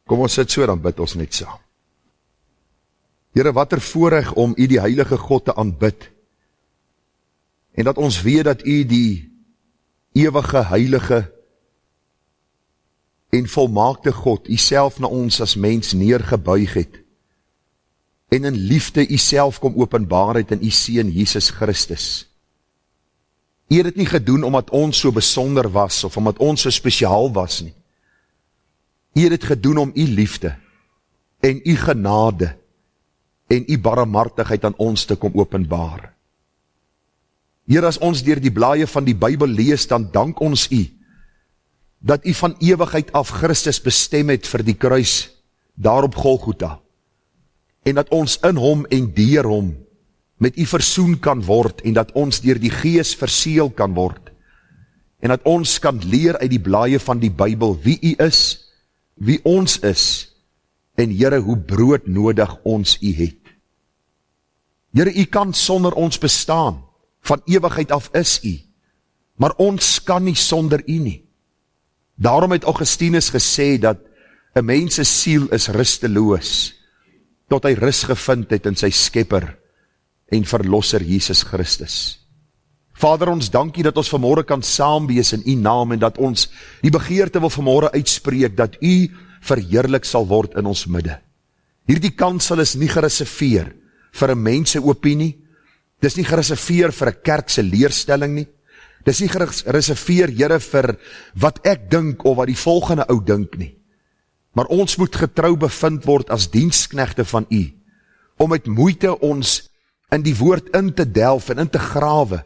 Kom ons sit so, dan bid ons net saam. Here, wat 'n voorreg om U die heilige God te aanbid. En dat ons weet dat U die ewige, heilige en volmaakte God, U self na ons as mens neergebuig het. En in liefde U self kom openbaar het in U Seun Jesus Christus. U het dit nie gedoen omdat ons so besonder was, of omdat ons so spesiaal was nie. U het dit gedoen om U liefde, en U genade, en U barmhartigheid aan ons te kom openbaar. Here, as ons deur die blaaie van die Bybel lees, dan dank ons U, dat U van ewigheid af Christus bestem het vir die kruis, daar op Golgotha, en dat ons in Hom en deur Hom met U versoen kan word, en dat ons deur die Gees verseël kan word, en dat ons kan leer uit die blaaie van die Bybel wie U is, wie ons is, en Here, hoe broodnodig ons U het. Here, U kan sonder ons bestaan, van ewigheid af is U, maar ons kan nie sonder U nie. Daarom het Augustinus gesê dat 'n mens se siel is rusteloos, tot hy rus gevind het in sy Skepper en Verlosser Jesus Christus. Vader, ons dankie dat ons vanmôre kan saam wees in U naam, en dat ons die begeerte wil vanmôre uitspreek, dat U verheerlik sal word in ons midde. Hierdie kansel is nie gereserveer vir 'n mens se opinie, dis nie gereserveer vir 'n kerk se leerstelling nie, dis nie gereserveer, Here, vir wat ek dink, of wat die volgende ou dink nie, maar ons moet getrou bevind word as diensknegte van U, om met moeite ons in die woord in te delf en in te grawe,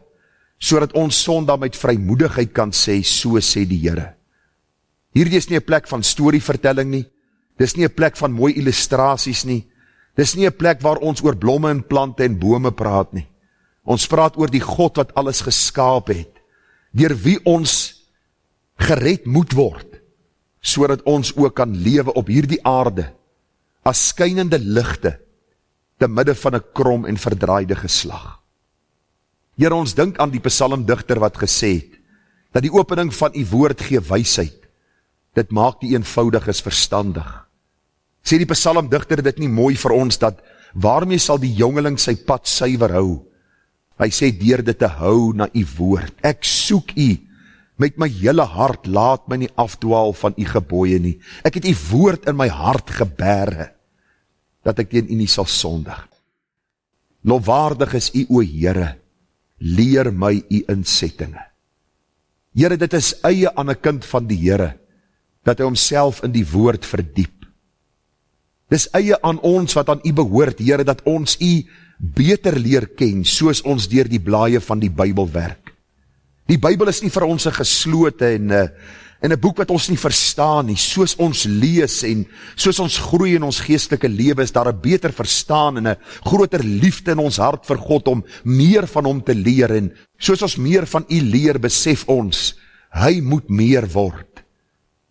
sodat ons Sondag met vrymoedigheid kan sê, so sê die Here. Hierdie is nie 'n plek van storievertelling nie, dis nie 'n plek van mooi illustrasies nie, dis nie 'n plek waar ons oor blomme en plante en bome praat nie. Ons praat oor die God wat alles geskaap het, deur wie ons gered moet word, sodat ons ook kan lewe op hierdie aarde, as skynende ligte, te midde van 'n krom en verdraaide geslag. Here, ons dink aan die psalmdigter wat gesê het, dat die opening van U woord gee wysheid, dit maak die eenvoudiges verstandig. Sê die psalmdigter dit nie mooi vir ons, dat waarmee sal die jongeling sy pad suiwer hou? Hy sê, deur dit te hou na U woord. Ek soek U met my hele hart, laat my nie afdwaal van U gebooie nie. Ek het U woord in my hart geberge, dat ek teen U nie sal sondig. Lofwaardig is U, o Here, leer my U insettinge. Here, dit is eie aan 'n kind van die Here, dat hy homself in die woord verdiep. Dis eie aan ons wat aan U behoort, Here, dat ons U beter leer ken, soos ons deur die blaaie van die Bybel werk. Die Bybel is nie vir ons 'n geslote en 'n boek wat ons nie verstaan nie. Soos ons lees en soos ons groei in ons geestelike lewe, is daar 'n beter verstaan en 'n groter liefde in ons hart vir God om meer van Hom te leer. En soos ons meer van U leer, besef ons, Hy moet meer word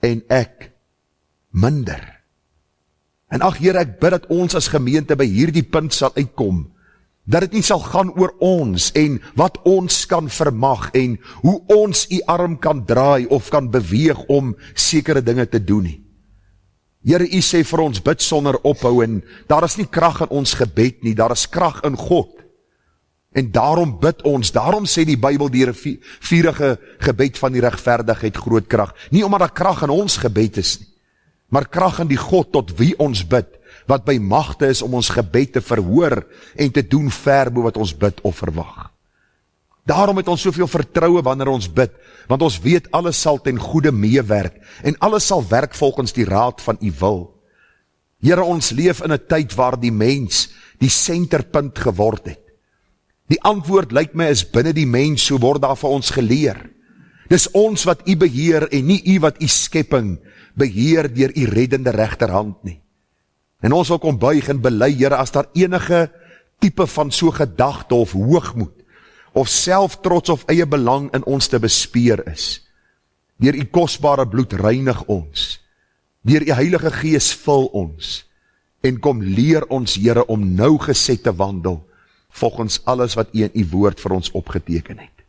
en ek minder. En ag Here, ek bid dat ons as gemeente by hierdie punt sal uitkom, dat dit nie sal gaan oor ons en wat ons kan vermag en hoe ons U arm kan draai of kan beweeg om sekere dinge te doen nie. Here, U sê vir ons, bid sonder ophou, en daar is nie krag in ons gebed nie, daar is krag in God. En daarom bid ons, daarom sê die Bybel, die vurige gebed van die regverdigheid groot krag. Nie omdat daar krag in ons gebed is nie, maar krag in die God tot wie ons bid, wat by magte is om ons gebed te verhoor en te doen ver bo wat ons bid of verwag. Daarom het ons soveel vertroue wanneer ons bid, want ons weet alles sal ten goeie meewerk en alles sal werk volgens die raad van U wil. Here, ons leef in 'n tyd waar die mens die senterpunt geword het. Die antwoord lyk my is binne die mens, so word daar vir ons geleer. Dis ons wat U beheer en nie U wat U skepping beheer deur U reddende regterhand nie. En ons wil kom buig en bely, Here, as daar enige tipe van so gedagte of hoogmoed, of selftrots of eie belang in ons te bespeer is, deur U kosbare bloed reinig ons, deur U Heilige Gees vul ons, en kom leer ons, Here, om nougeset te wandel, volgens alles wat U in U woord vir ons opgeteken het.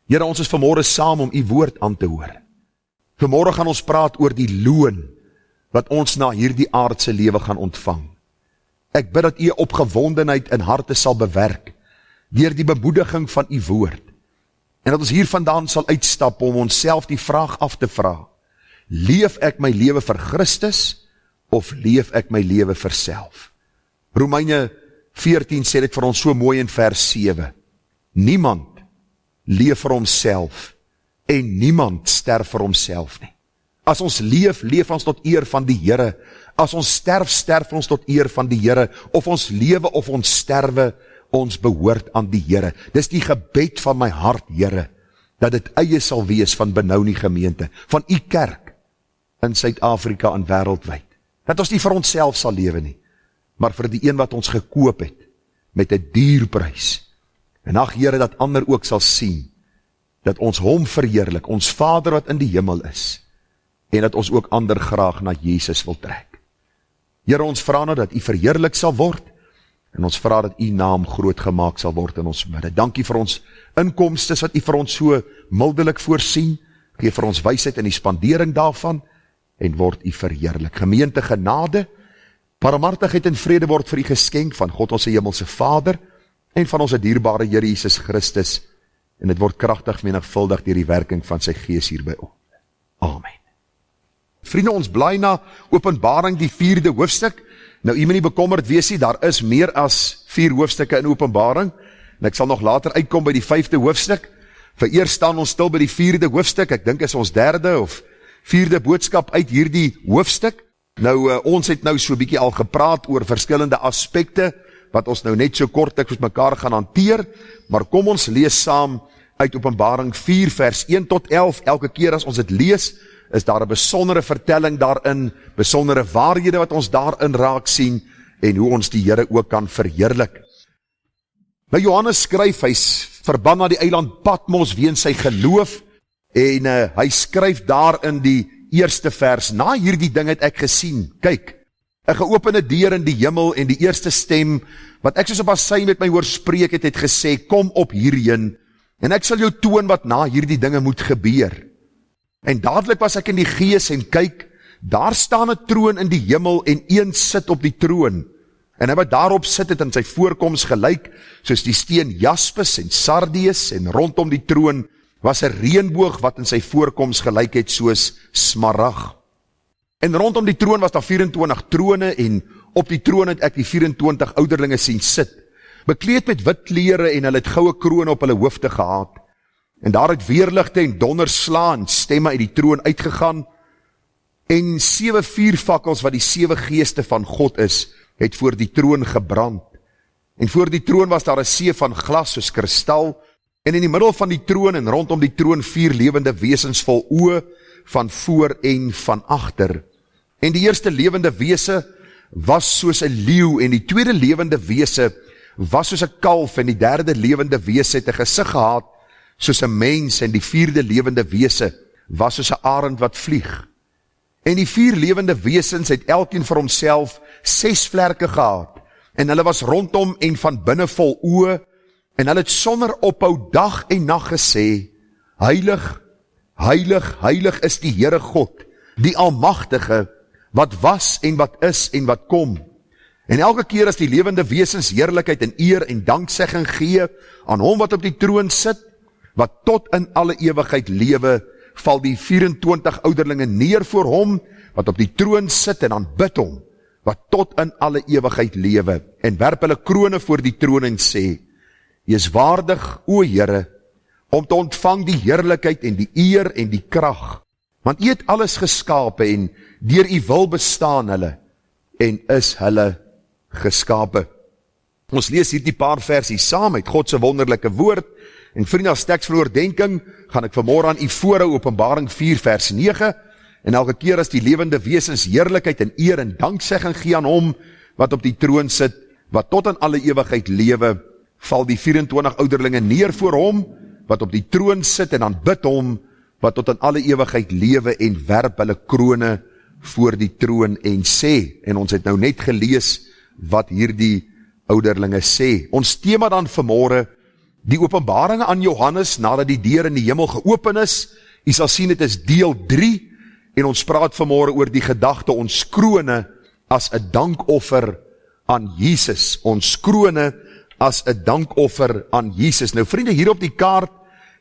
Here, ons is vanmôre saam om U woord aan te hoor. Vanmôre gaan ons praat oor die loon wat ons na hierdie aardse lewe gaan ontvang. Ek bid dat U opgewondenheid in harte sal bewerk, deur die bemoediging van U woord, en dat ons hier vandaan sal uitstap om onsself die vraag af te vra, leef ek my lewe vir Christus, of leef ek my lewe vir self? Romeine 14 sê dit vir ons so mooi in vers 7, niemand leef vir homself, en niemand sterf vir homself nie. As ons leef, leef ons tot eer van die Here. As ons sterf, sterf ons tot eer van die Here. Of ons lewe of ons sterwe, ons behoort aan die Here. Dis die gebed van my hart, Here, dat dit eie sal wees van Benou die gemeente, van U kerk in Suid-Afrika en wêreldwyd. Dat ons nie vir onsself sal lewe nie, maar vir die een wat ons gekoop het, met 'n dierprys. En ag Here, dat ander ook sal sien, dat ons Hom verheerlik, ons Vader wat in die hemel is, en dat ons ook ander graag na Jesus wil trek. Here, ons vra nou dat U verheerlik sal word, en ons vra dat U naam groot gemaak sal word in ons midde. Dankie vir ons inkomstes wat U vir ons so mildelik voorsien, gee vir ons wysheid in die spandering daarvan, en word U verheerlik. Gemeente, genade, barmhartigheid en vrede word vir U geskenk van God ons hemelse Vader, en van ons dierbare Here Jesus Christus, en dit word kragtig menigvuldig deur die werking van sy Gees hier by ons. Amen. Vriende, ons blaai na Openbaring die 4de hoofstuk. Nou, u moet nie bekommerd wees nie, daar is meer as 4 hoofstukke in Openbaring, en ek sal nog later uitkom by die 5de hoofstuk. Vereers staan ons stil by die 4de hoofstuk, ek dink is ons 3de of 4de boodskap uit hierdie hoofstuk. Nou, ons het nou so 'n bietjie al gepraat oor verskillende aspekte, wat ons nou net so kortliks met mekaar gaan hanteer, maar kom ons lees saam uit Openbaring 4 vers 1 tot 11, elke keer as ons dit lees, is daar 'n besondere vertelling daarin, besondere waarhede wat ons daarin raak sien, en hoe ons die Here ook kan verheerlik. Nou Johannes skryf, hy's verban na die eiland Patmos weens sy geloof, en hy skryf daar in die eerste vers, na hierdie ding het ek gesien, kyk, 'n geopende deur in die hemel, en die eerste stem, wat ek soos op 'n sein met my hoor spreek het gesê, kom op hierheen, en ek sal jou toon wat na hierdie dinge moet gebeur. En dadelik was ek in die gees, en kyk, daar staan 'n troon in die hemel, en een sit op die troon, en hy wat daarop sit het in sy voorkoms gelyk, soos die steen jaspis en sardius, en rondom die troon was 'n reënboog wat in sy voorkoms gelyk het soos smarag. En rondom die troon was daar 24 trone, en op die troon het ek die 24 ouderlinge sien sit, bekleed met wit klere, en hulle het goue krone op hulle hoofde gehad. En daar het weerligte en donderslae en stemme uit die troon uitgegaan, en 7 vuurvakkels wat die 7 geeste van God is, het voor die troon gebrand. En voor die troon was daar 'n see van glas soos kristal, en in die middel van die troon en rondom die troon 4 lewende wesens vol oë, van voor en van agter. En die eerste lewende wese was soos 'n leeu, en die tweede lewende wese was soos 'n kalf, en die derde lewende wese het 'n gesig gehad soos 'n mens, en die 4de lewende wese was soos 'n arend wat vlieg. En die 4 lewende wesens het elkeen vir homself 6 vlerke gehad, en hulle was rondom en van binne vol oë, en hulle het sonder ophou dag en nag gesê, heilig, heilig, heilig is die Here God, die Almagtige, wat was en wat is en wat kom. En elke keer as die lewende wesens heerlikheid en eer en danksegging gee aan hom wat op die troon sit, wat tot in alle ewigheid lewe, val die 24 ouderlinge neer voor hom, wat op die troon sit, en aanbid hom, wat tot in alle ewigheid lewe, en werp hulle krone voor die troon en sê, Jy is waardig, o Here, om te ontvang die heerlikheid en die eer en die krag, want U het alles geskape, en deur U wil bestaan hulle, en is hulle geskape. Ons lees hierdie paar versies saam uit God se wonderlike woord, en vriende, as teks vir oordenking, gaan ek vanmôre aan U voorhou Openbaring 4 vers 9, en elke keer as die lewende wesens heerlikheid en eer en danksegging gee aan hom, wat op die troon sit, wat tot in alle ewigheid lewe, val die 24 ouderlinge neer voor hom, wat op die troon sit, en aanbid hom, wat tot in alle ewigheid lewe, en werp hulle krone voor die troon en sê, en ons het nou net gelees, wat hierdie ouderlinge sê. Ons tema dan vanmôre, die openbaringe aan Johannes, nadat die deur in die hemel geopen is, u sal sien, het is deel 3, en ons praat vanmôre oor die gedagte, ons krone as 'n dankoffer aan Jesus. Ons krone as 'n dankoffer aan Jesus. Nou vriende, hier op die kaart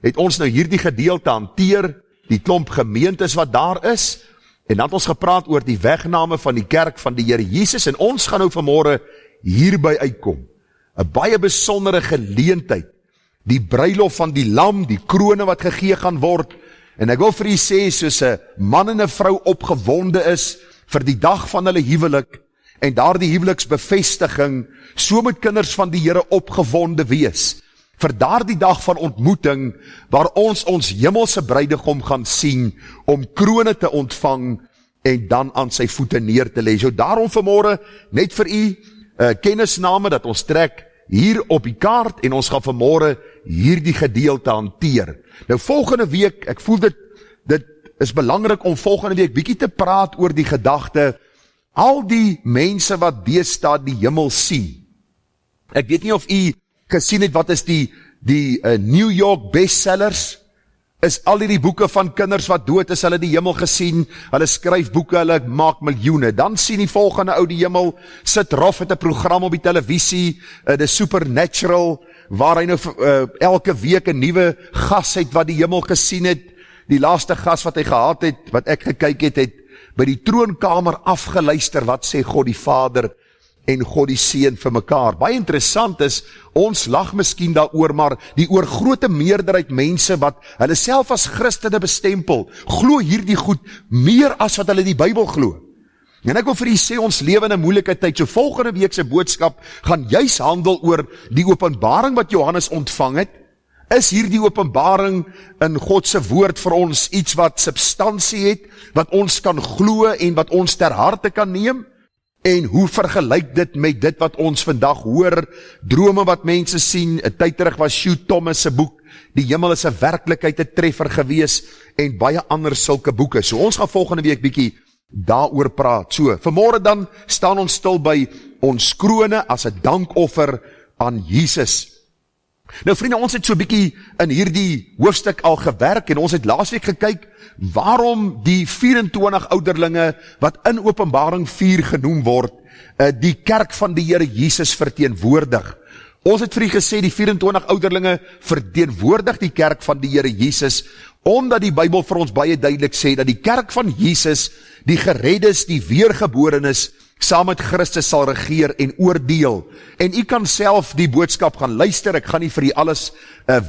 het ons nou hierdie gedeelte hanteer, die klomp gemeentes wat daar is, en dan het ons gepraat oor die wegname van die kerk van die Here Jesus, en ons gaan nou vanmôre hierby uitkom. 'n baie besondere geleentheid, die bruilof van die lam, die krone wat gegee gaan word, en ek wil vir u sê, soos 'n man en 'n vrou opgewonde is vir die dag van hulle huwelik, en daar die huweliksbevestiging, so moet kinders van die Here opgewonde wees, vir daar die dag van ontmoeting, waar ons hemelse bruidegom gaan sien, om krone te ontvang, en dan aan sy voete neer te lê. So daarom vanmôre, net vir u, kennisname, dat ons trek hier op die kaart, en ons gaan vanmôre hierdie gedeelte hanteer. Nou volgende week, ek voel dit is belangrik om volgende week bietjie te praat oor die gedagte, al die mense wat deesdae die hemel sien. Ek weet nie of u gesien het, wat is die New York bestsellers, is al die boeke van kinders wat dood is, hulle die hemel gesien, hulle skryf boeke, hulle maak miljoene. Dan sien die volgende ou die hemel, sit rof het 'n program op die televisie, The Supernatural, waar hy nou elke week 'n nuwe gas het wat die hemel gesien het. Die laaste gas wat hy gehad het, wat ek gekyk het by die troonkamer afgeluister, wat sê God die Vader en God die Seun vir mekaar. Baie interessant is, ons lag miskien daaroor, maar die oorgrote meerderheid mense wat hulle self as Christene bestempel, glo hierdie goed meer as wat hulle die Bybel glo. En ek wil vir u sê, ons lewe in 'n moeilike tyd, so volgende week se boodskap gaan juis handel oor die openbaring wat Johannes ontvang het. Is hierdie openbaring in God se woord vir ons iets wat substansie het, wat ons kan glo en wat ons ter harte kan neem? En hoe vergelyk dit met dit wat ons vandag hoor, drome wat mense sien? 'n tyd terug was Hugh Thomas se boek, Die Hemel is 'n werklikheid, 'n treffer gewees, en baie ander sulke boeke. So ons gaan volgende week bietjie daaroor praat. So, vanmôre dan staan ons stil by ons krone as 'n dankoffer aan Jesus. Nou vriende, ons het so bietjie in hierdie hoofstuk al gewerk, en ons het laasweek gekyk, waarom die 24 ouderlinge, wat in Openbaring 4 genoem word, die kerk van die Here Jesus verteenwoordig. Ons het vir u gesê, die 24 ouderlinge verteenwoordig die kerk van die Here Jesus, omdat die Bybel vir ons baie duidelik sê, dat die kerk van Jesus, die gereddes, die weergeborenes, saam met Christus sal regeer en oordeel. En u kan self die boodskap gaan luister, ek gaan nie vir u alles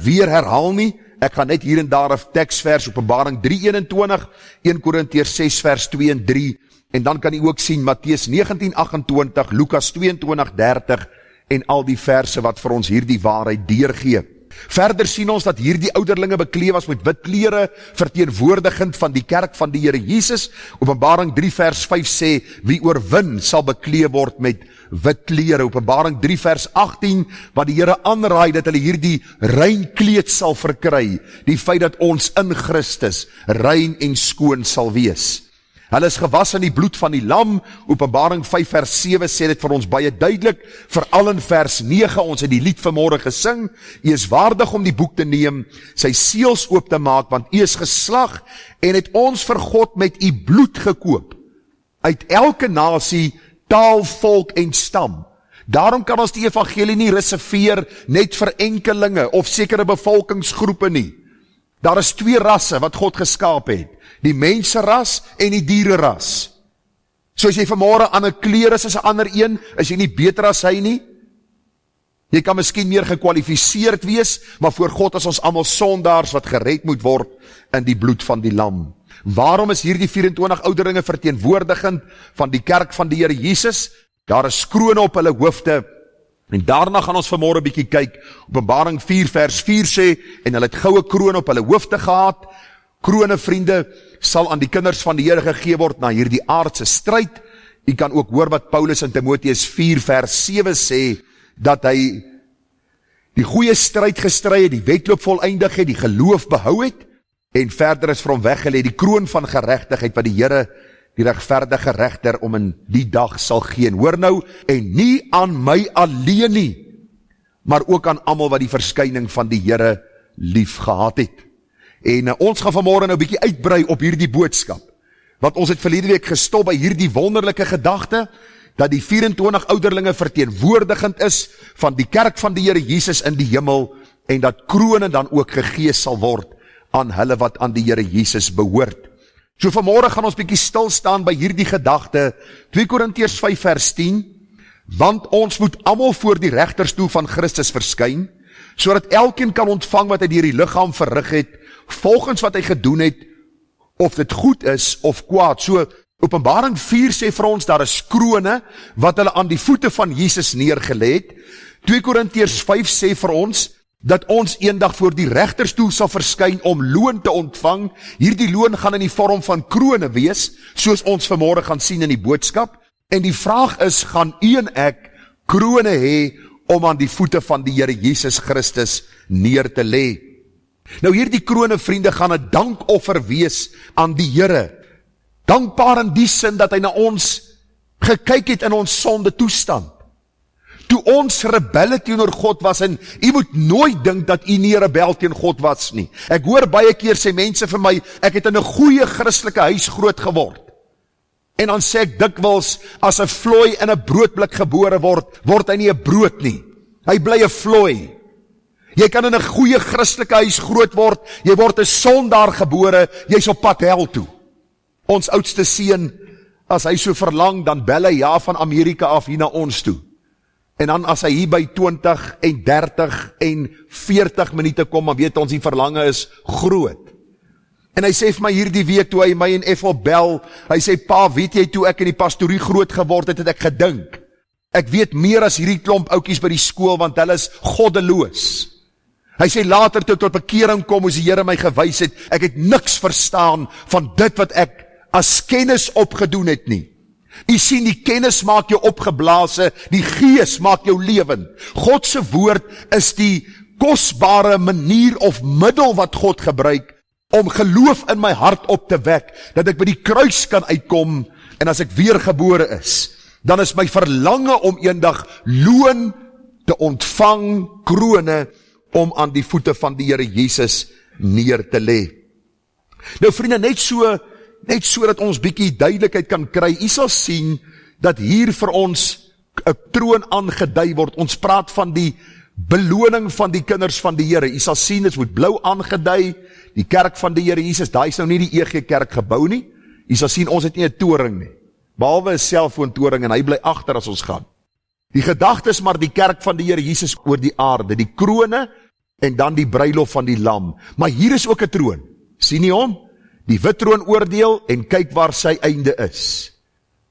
weer herhaal nie, ek gaan net hier en daar 'n teksvers, Openbaring 3:21, 1 Korintiërs 6 vers 2 en 3, en dan kan u ook sien Matteus 19:28, Lukas 22:30, en al die verse wat vir ons hierdie waarheid deurgee. Verder sien ons dat hierdie ouderlinge bekleed was met wit klere, verteenwoordigend van die kerk van die Here Jesus. Openbaring 3 vers 5 sê, wie oorwin sal bekleed word met wit klere. Openbaring 3 vers 18, wat die Here aanraai dat hulle hierdie rein kleed sal verkry, die feit dat ons in Christus rein en skoon sal wees. Hulle is gewas in die bloed van die lam. Openbaring 5 vers 7 sê dit vir ons baie duidelik, veral in vers 9, ons het die lied vanmôre gesing, u is waardig om die boek te neem, sy seels oop te maak, want u is geslag, en het ons vir God met u bloed gekoop, uit elke nasie, taal, volk en stam. Daarom kan ons die evangelie nie reserveer net vir enkelinge, of sekere bevolkingsgroepe nie. Daar is 2 rasse wat God geskaap het, die menseras en die diereras. So as jy vanmôre aan 'n kleur is as 'n ander een, is jy nie beter as hy nie. Jy kan miskien meer gekwalifiseerd wees, maar voor God is ons almal sondaars wat gered moet word in die bloed van die lam. Waarom is hierdie 24 ouderlinge verteenwoordigend van die kerk van die Here Jesus? Daar is krone op hulle hoofde, en daarna gaan ons vanmôre bietjie kyk. Openbaring 4 vers 4 sê, en hulle het goue kroon op hulle hoofde gehad. Krone, vriende, sal aan die kinders van die Here gegee word na hierdie aardse stryd. U kan ook hoor wat Paulus in Timoteus 4 vers 7 sê, dat hy die goeie stryd gestry het, die wedloop volëindig het, die geloof behou het, en verder is vir hom weggelê die kroon van geregtigheid wat die Here, die regverdige regter, om in die dag sal gee. Hoor nou, en nie aan my alleen nie, maar ook aan almal wat die verskyning van die Here lief gehad het. En ons gaan vanmôre nou 'n bietjie uitbrei op hierdie boodskap. Want ons het verlede week gestop by hierdie wonderlike gedagte, dat die 24 ouderlinge verteenwoordigend is van die kerk van die Here Jesus in die hemel, en dat krone dan ook gegee sal word aan hulle wat aan die Here Jesus behoort. So vanmôre gaan ons bietjie stil staan by hierdie gedagte, 2 Korintiërs 5 vers 10, want ons moet almal voor die regterstoel van Christus verskyn, sodat elkeen kan ontvang wat hy deur die liggaam verrig het, volgens wat hy gedoen het, of dit goed is of kwaad. So Openbaring 4 sê vir ons, daar is krone wat hulle aan die voete van Jesus neergelê het. 2 Korintiërs 5 sê vir ons, dat ons eendag voor die regterstoel sal verskyn om loon te ontvang. Hierdie loon gaan in die vorm van krone wees, soos ons vanmôre gaan sien in die boodskap. En die vraag is, gaan u en ek krone hê om aan die voete van die Here Jesus Christus neer te lê? Nou hierdie krone, vriende, gaan 'n dankoffer wees aan die Here. Dankbaar in die sin dat hy na ons gekyk het in ons sonde toestand. Toe ons rebelle teenoor God was, en u moet nooit dink dat u nie rebel teen God was nie. Ek hoor baie keer sê mense vir my, ek het in 'n goeie Christelike huis groot geword. En dan sê ek dikwels, as 'n vlooi in 'n broodblik gebore word hy nie 'n brood nie. Hy bly 'n vlooi. Jy kan in 'n goeie Christelike huis groot word, jy word 'n sondaar gebore, jy's op pad hel toe. Ons oudste seun, as hy so verlang, dan bel hy van Amerika af hier na ons toe. En dan as hy hier by 20 en 30 en 40 minute kom, dan weet ons die verlange is groot. En hy sê vir my hierdie week, toe hy my en Ethel bel, hy sê, pa, weet jy, toe ek in die pastorie groot geword het, het ek gedink, ek weet meer as hierdie klomp oukies by die skool, want hulle is goddeloos. Hy sê, later toe ek tot bekering kom, hoe die Here my gewys het, ek het niks verstaan van dit wat ek as kennis opgedoen het nie. U sien, die kennis maak jou opgeblaase, die gees maak jou lewend. God se woord is die kosbare manier of middel wat God gebruik om geloof in my hart op te wek, dat ek by die kruis kan uitkom, en as ek weergebore is, dan is my verlange om eendag loon te ontvang, krone, om aan die voete van die Here Jesus neer te lê. Nou vriende, net so dat ons bietjie duidelikheid kan kry, u sal sien, dat hier vir ons 'n troon aangedui word. Ons praat van die beloning van die kinders van die Here. U sal sien, dit word blou aangedui, die kerk van die Here Jesus, daai is nou nie die EG kerk gebou nie. U sal sien, ons het nie 'n toring nie, behalwe 'n selfoontoring, en hy bly agter as ons gaan. Die gedagte is maar die kerk van die Here Jesus oor die aarde, die krone, en dan die bruilof van die lam. Maar hier is ook 'n troon, sien jy hom? Die wit troon oordeel, en kyk waar sy einde is.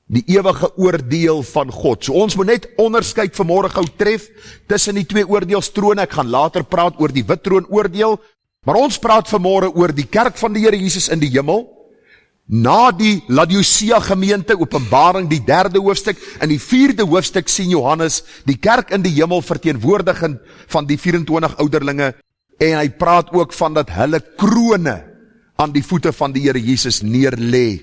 Die ewige oordeel van God. So ons moet net onderskeid vanmôre gou tref, tussen die twee oordeelstrone. Ek gaan later praat oor die wit troon oordeel, maar ons praat vanmôre oor die kerk van die Here Jesus in die hemel, na die Laodicea gemeente, Openbaring die 3de hoofstuk, in die 4de hoofstuk sien Johannes, die kerk in die hemel verteenwoordigend van die 24 ouderlinge, en hy praat ook van dat hulle krone aan die voete van die Here Jesus neerlê.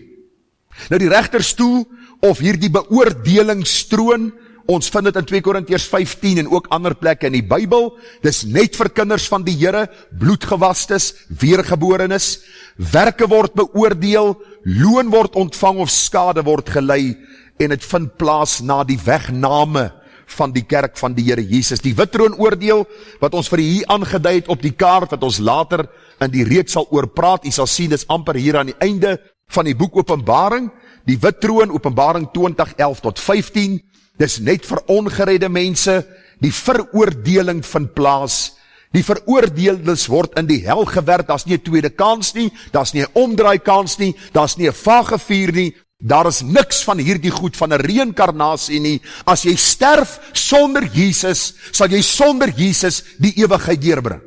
Nou die regterstoel, of hierdie beoordelingstroon, ons vind dit in 2 Korintiërs 15 en ook ander plekke in die Bybel, dis net vir kinders van die Here, bloedgewastes, weergeborenes, werke word beoordeel, loon word ontvang of skade word gelei, en het vind plaas na die wegname van die kerk van die Here Jesus. Die wit troon oordeel, wat ons vir hier aangedui het op die kaart, wat ons later in die reeks sal oorpraat, jy sal sien, dis amper hier aan die einde van die boek Openbaring, die wit troon, Openbaring 20:11 tot 15, dis net vir ongeredde mense, die veroordeling vind plaas, die veroordeeldes word in die hel gewerp, daar's nie 'n tweede kans nie, daar's nie 'n omdraai kans nie, daar's nie 'n vagevuur nie, daar is niks van hierdie goed van 'n reïnkarnasie nie. As jy sterf sonder Jesus, sal jy sonder Jesus die ewigheid deurbring.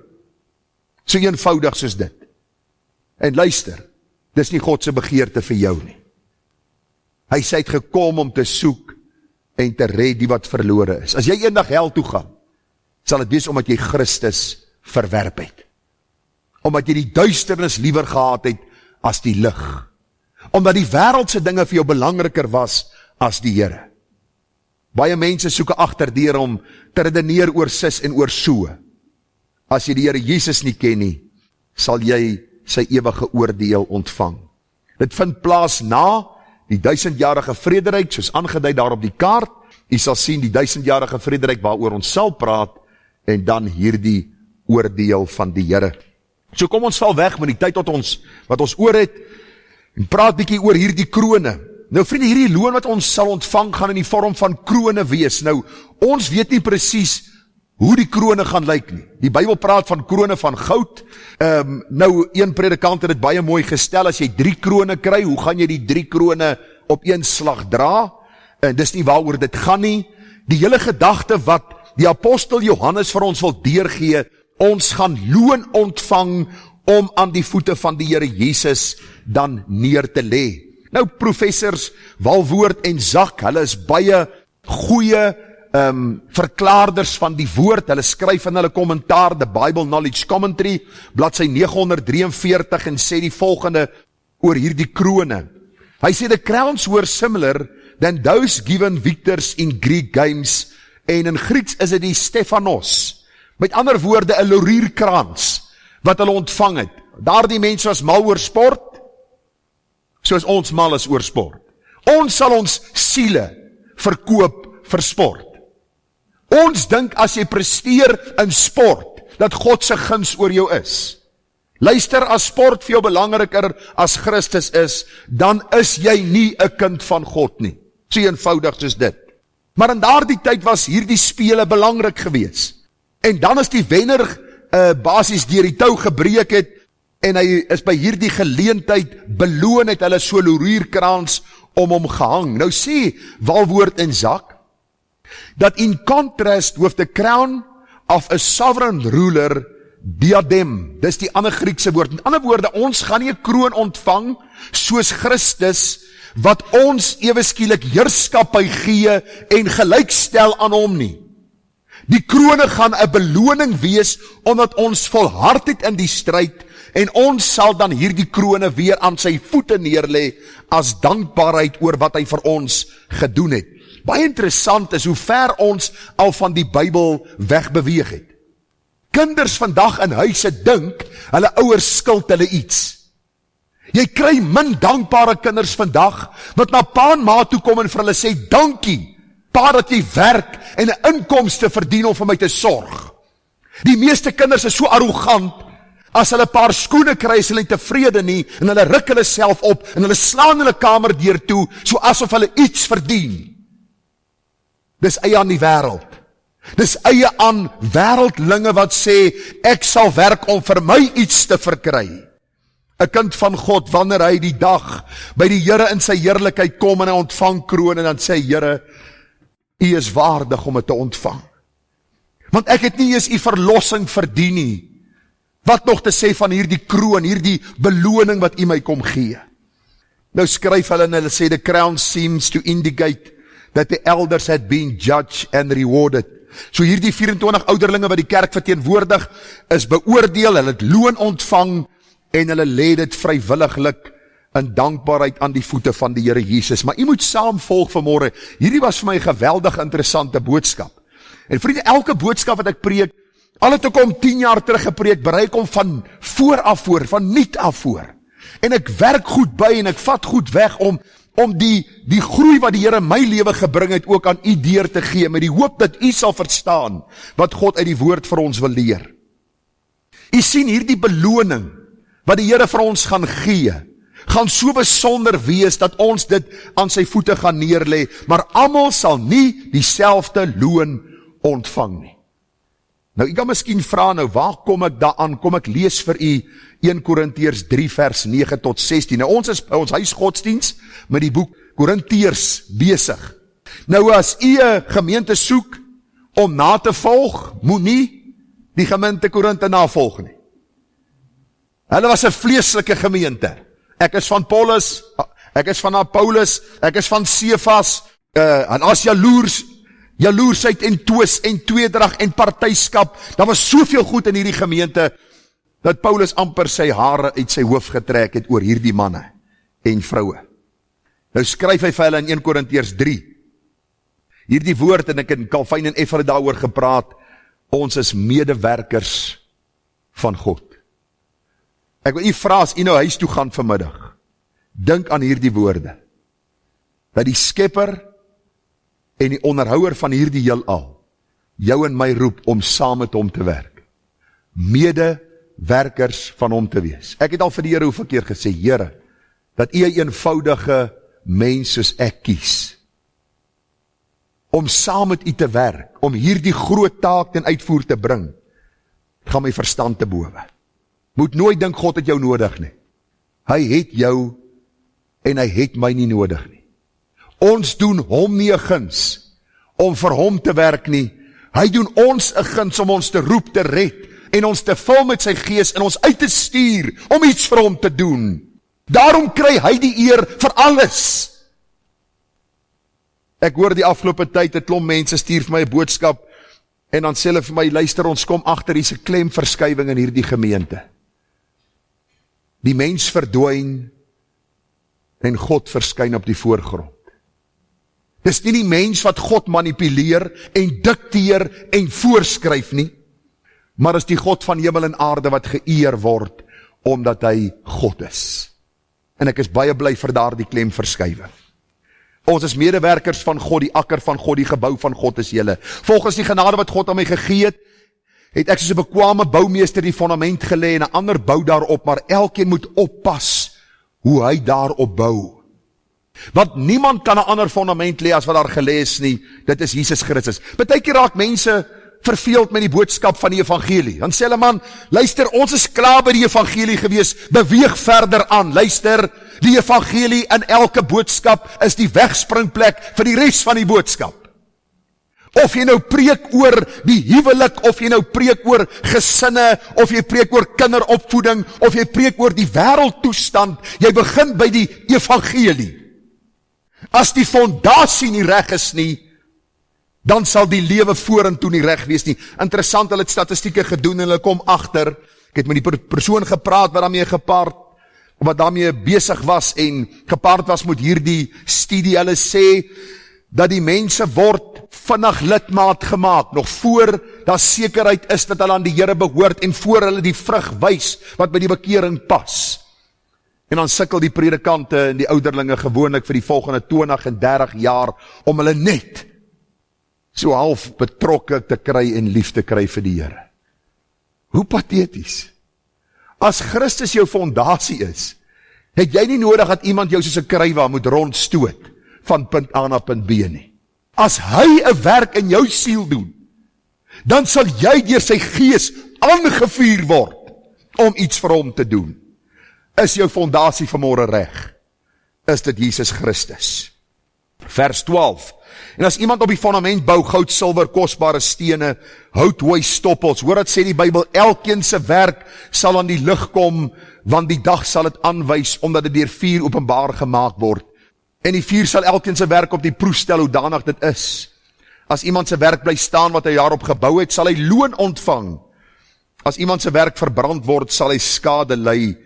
So eenvoudig soos dit. En luister, dis nie God se begeerte vir jou nie. Hy sê hy het gekom om te soek en te red die wat verlore is. As jy eendag hel toe gaan, sal dit wees omdat jy Christus verwerp het. Omdat jy die duisternis liewer gehad het as die lig. Omdat die wêreldse dinge vir jou belangriker was as die Here. Baie mense soek 'n agterdeur om te redeneer oor sis en oor so. As jy die Here Jesus nie ken nie, sal jy sy ewige oordeel ontvang. Dit vind plaas na die 1000-jarige vrederyk, soos aangedui daar op die kaart. U sal sien die 1000-jarige vrederyk waaroor ons sal praat, en dan hierdie oordeel van die Here. So kom ons val weg met die tyd wat ons oor het, en praat bietjie oor hierdie krone. Nou vriende, hierdie loon wat ons sal ontvang, gaan in die vorm van krone wees. Nou, ons weet nie presies hoe die krone gaan lyk nie. Die Bybel praat van krone van goud. Nou, een predikant het dit baie mooi gestel, as jy 3 krone kry, hoe gaan jy die 3 krone op een slag dra? En dis nie waaroor dit gaan nie. Die hele gedagte wat die apostel Johannes vir ons wil deurgee, ons gaan loon ontvang om aan die voete van die Here Jesus dan neer te lê. Nou professors Walwoord en Zak, hulle is baie goeie verklaarders van die woord. Hulle skryf in hulle kommentaar, The Bible Knowledge Commentary, bladsy 943, en sê die volgende oor hierdie krone. Hy sê, the crowns were similar than those given victors in Greek games, en in Grieks is dit die Stephanos. Met ander woorde, 'n laurierkrans wat hulle ontvang het. Daardie mense was mal oor sport, soos ons mal is oor sport. Ons sal ons siele verkoop vir sport. Ons dink as jy presteer in sport, dat God se guns oor jou is. Luister, as sport vir jou belangriker as Christus is, dan is jy nie 'n kind van God nie. So eenvoudig soos dit. Maar in daardie tyd was hierdie spele belangrik geweest. En dan is die wenner basies deur die tou gebreek het, en hy is by hierdie geleentheid beloon, het hulle so laurierkrans om hom gehang. Nou sê Walwoord en Zak, that in contrast with the crown of a sovereign ruler, diadem, dis die ander Griekse woord. Met ander woorde, ons gaan nie 'n kroon ontvang soos Christus, wat ons ewe skielik heerskappy gee en gelykstel aan hom nie. Die krone gaan 'n beloning wees, omdat ons volhard het in die stryd, en ons sal dan hierdie krone weer aan sy voete neerlê, as dankbaarheid oor wat hy vir ons gedoen het. Baie interessant is hoe ver ons al van die Bybel wegbeweeg het. Kinders vandag in huise dink, hulle ouers skuld hulle iets. Jy kry min dankbare kinders vandag, wat na pa en ma toe kom en vir hulle sê, dankie, pa, dat jy werk en 'n inkomste verdien om vir my te sorg. Die meeste kinders is so arrogant, as hulle 'n paar skoene kry, is hulle nie tevrede nie, en hulle ruk hulle self op, en hulle slaan hulle kamer deur toe, so asof hulle iets verdien. Dis eie aan die wêreld. Dis eie aan wêreldlinge wat sê, ek sal werk om vir my iets te verkry. 'n kind van God, wanneer hy die dag by die Here in sy heerlikheid kom en hy ontvang kroon, en dan sê Here, U is waardig om dit te ontvang. Want ek het nie eens U verlossing verdien nie. Wat nog te sê van hierdie kroon, hierdie beloning wat U my kom gee. Nou skryf hulle en hulle sê, the crown seems to indicate that the elders had been judged and rewarded. So hierdie 24 ouderlinge wat die kerk verteenwoordig, is beoordeel, hulle het loon ontvang, en hulle lê dit vrywilliglik in dankbaarheid aan die voete van die Here Jesus. Maar u moet saam volg vanmôre. Hierdie was vir my 'n geweldig interessante boodskap. En vriende, elke boodskap wat ek preek, al het ek hom 10 jaar terug gepreek, berei ek hom van vooraf voor, van nuut af voor. En ek werk goed by en ek vat goed weg om die groei wat die Here my lewe gebring het ook aan u deur te gee, met die hoop dat u sal verstaan wat God uit die woord vir ons wil leer. U sien hierdie beloning wat die Here vir ons gaan gee, gaan so besonder wees dat ons dit aan sy voete gaan neerlê, maar almal sal nie dieselfde loon ontvang nie. Nou, u kan miskien vra, nou, waar kom ek daaraan? Kom ek lees vir u 1 Korintiërs 3 vers 9 tot 16. Nou, ons is by ons huisgodsdiens met die boek Korintiërs besig. Nou, as u 'n gemeente soek om na te volg, moenie die gemeente Korinthe navolg nie. Hulle was 'n vleeslike gemeente. Ek is van Paulus, ek is van Paulus, ek is van Sefas, en as jaloersheid en twis en tweedrag en partyskap, daar was soveel goed in hierdie gemeente, dat Paulus amper sy hare uit sy hoof getrek het oor hierdie manne en vroue. Nou skryf hy vir hulle in 1 Korintiërs 3, hierdie woord, en ek het in Calvin en Effer daaroor gepraat, ons is medewerkers van God. Ek wil u vra, as u nou huis toe gaan vanmiddag, Dink aan hierdie woorde, dat die skepper en die onderhouer van hierdie heelal jou en my roep om saam met hom te werk. Medewerkers van hom te wees. Ek het al vir die Here hoeveel keer gesê, Here, dat U 'n eenvoudige mens soos ek kies, om saam met U te werk, om hierdie groot taak ten uitvoer te bring, gaan my verstand te bowe. Moet nooit dink God het jou nodig nie. Hy het jou en hy het my nie nodig nie. Ons doen hom nie 'n guns om vir hom te werk nie. Hy doen ons 'n guns om ons te roep, te red en ons te vul met sy gees en ons uit te stuur om iets vir hom te doen. Daarom kry hy die eer vir alles. Ek hoor die afgelope tyd 'n klomp mense stuur vir my 'n boodskap en dan sê hulle vir my, luister, ons kom agter hier's 'n klemverskywing in hierdie gemeente. Die mens verdwyn en God verskyn op die voorgrond. Dis nie die mens wat God manipuleer en dikteer en voorskryf nie, maar is die God van hemel en aarde wat geëer word omdat hy God is. En ek is baie bly vir daardie klemverskywing. Ons is medewerkers van God, die akker van God, die gebou van God is julle. Volgens die genade wat God aan my gegee het ek soos 'n bekwame boumeester die fondament gelê en 'n ander bou daarop, maar elkeen moet oppas hoe hy daarop bou. Want niemand kan 'n ander fondament lê as wat daar gelê is nie, dit is Jesus Christus. Partykeer raak mense verveeld met die boodskap van die evangelie. Dan sê hulle, man, luister, ons is klaar by die evangelie gewees, beweeg verder aan. Luister, die evangelie in elke boodskap is die wegspringplek vir die res van die boodskap. Of jy nou preek oor die huwelik, of jy nou preek oor gesinne, of jy preek oor kinderopvoeding, of jy preek oor die wêreldtoestand, jy begin by die evangelie. As die fondasie nie reg is nie, dan sal die lewe vorentoe nie reg wees nie. Interessant, hulle het statistieke gedoen en hulle kom agter, ek het met die persoon gepraat wat daarmee besig was en gepaard was met hierdie studie. Hulle sê dat die mense word vinnig lidmaat gemaak, nog voor daar sekerheid is dat hulle aan die Here behoort en voor hulle die vrug wys wat by die bekering pas. En dan sukkel die predikante en die ouderlinge gewoonlik vir die volgende 20 en 30 jaar om hulle net so half betrokke te kry en lief te kry vir die Here. Hoe pateties. As Christus jou fondasie is, het jy nie nodig dat iemand jou soos 'n krywa moet rondstoot van punt A na punt B nie. As hy 'n werk in jou siel doen, dan sal jy deur sy gees aangevuur word om iets vir hom te doen. Is jou fondasie vanmôre reg? Is dit Jesus Christus? Vers 12. En as iemand op die fondament bou, goud, silwer, kosbare stene, hout, hooi, stoppels, hoor wat sê die Bybel, elkeen se werk sal aan die lig kom, want die dag sal dit aanwys, omdat dit deur vuur openbaar gemaak word. En die vuur sal elkeen se werk op die proef stel, hoe danig dit is. As iemand se werk bly staan wat hy daarop gebou het, sal hy loon ontvang. As iemand se werk verbrand word, sal hy skade ly,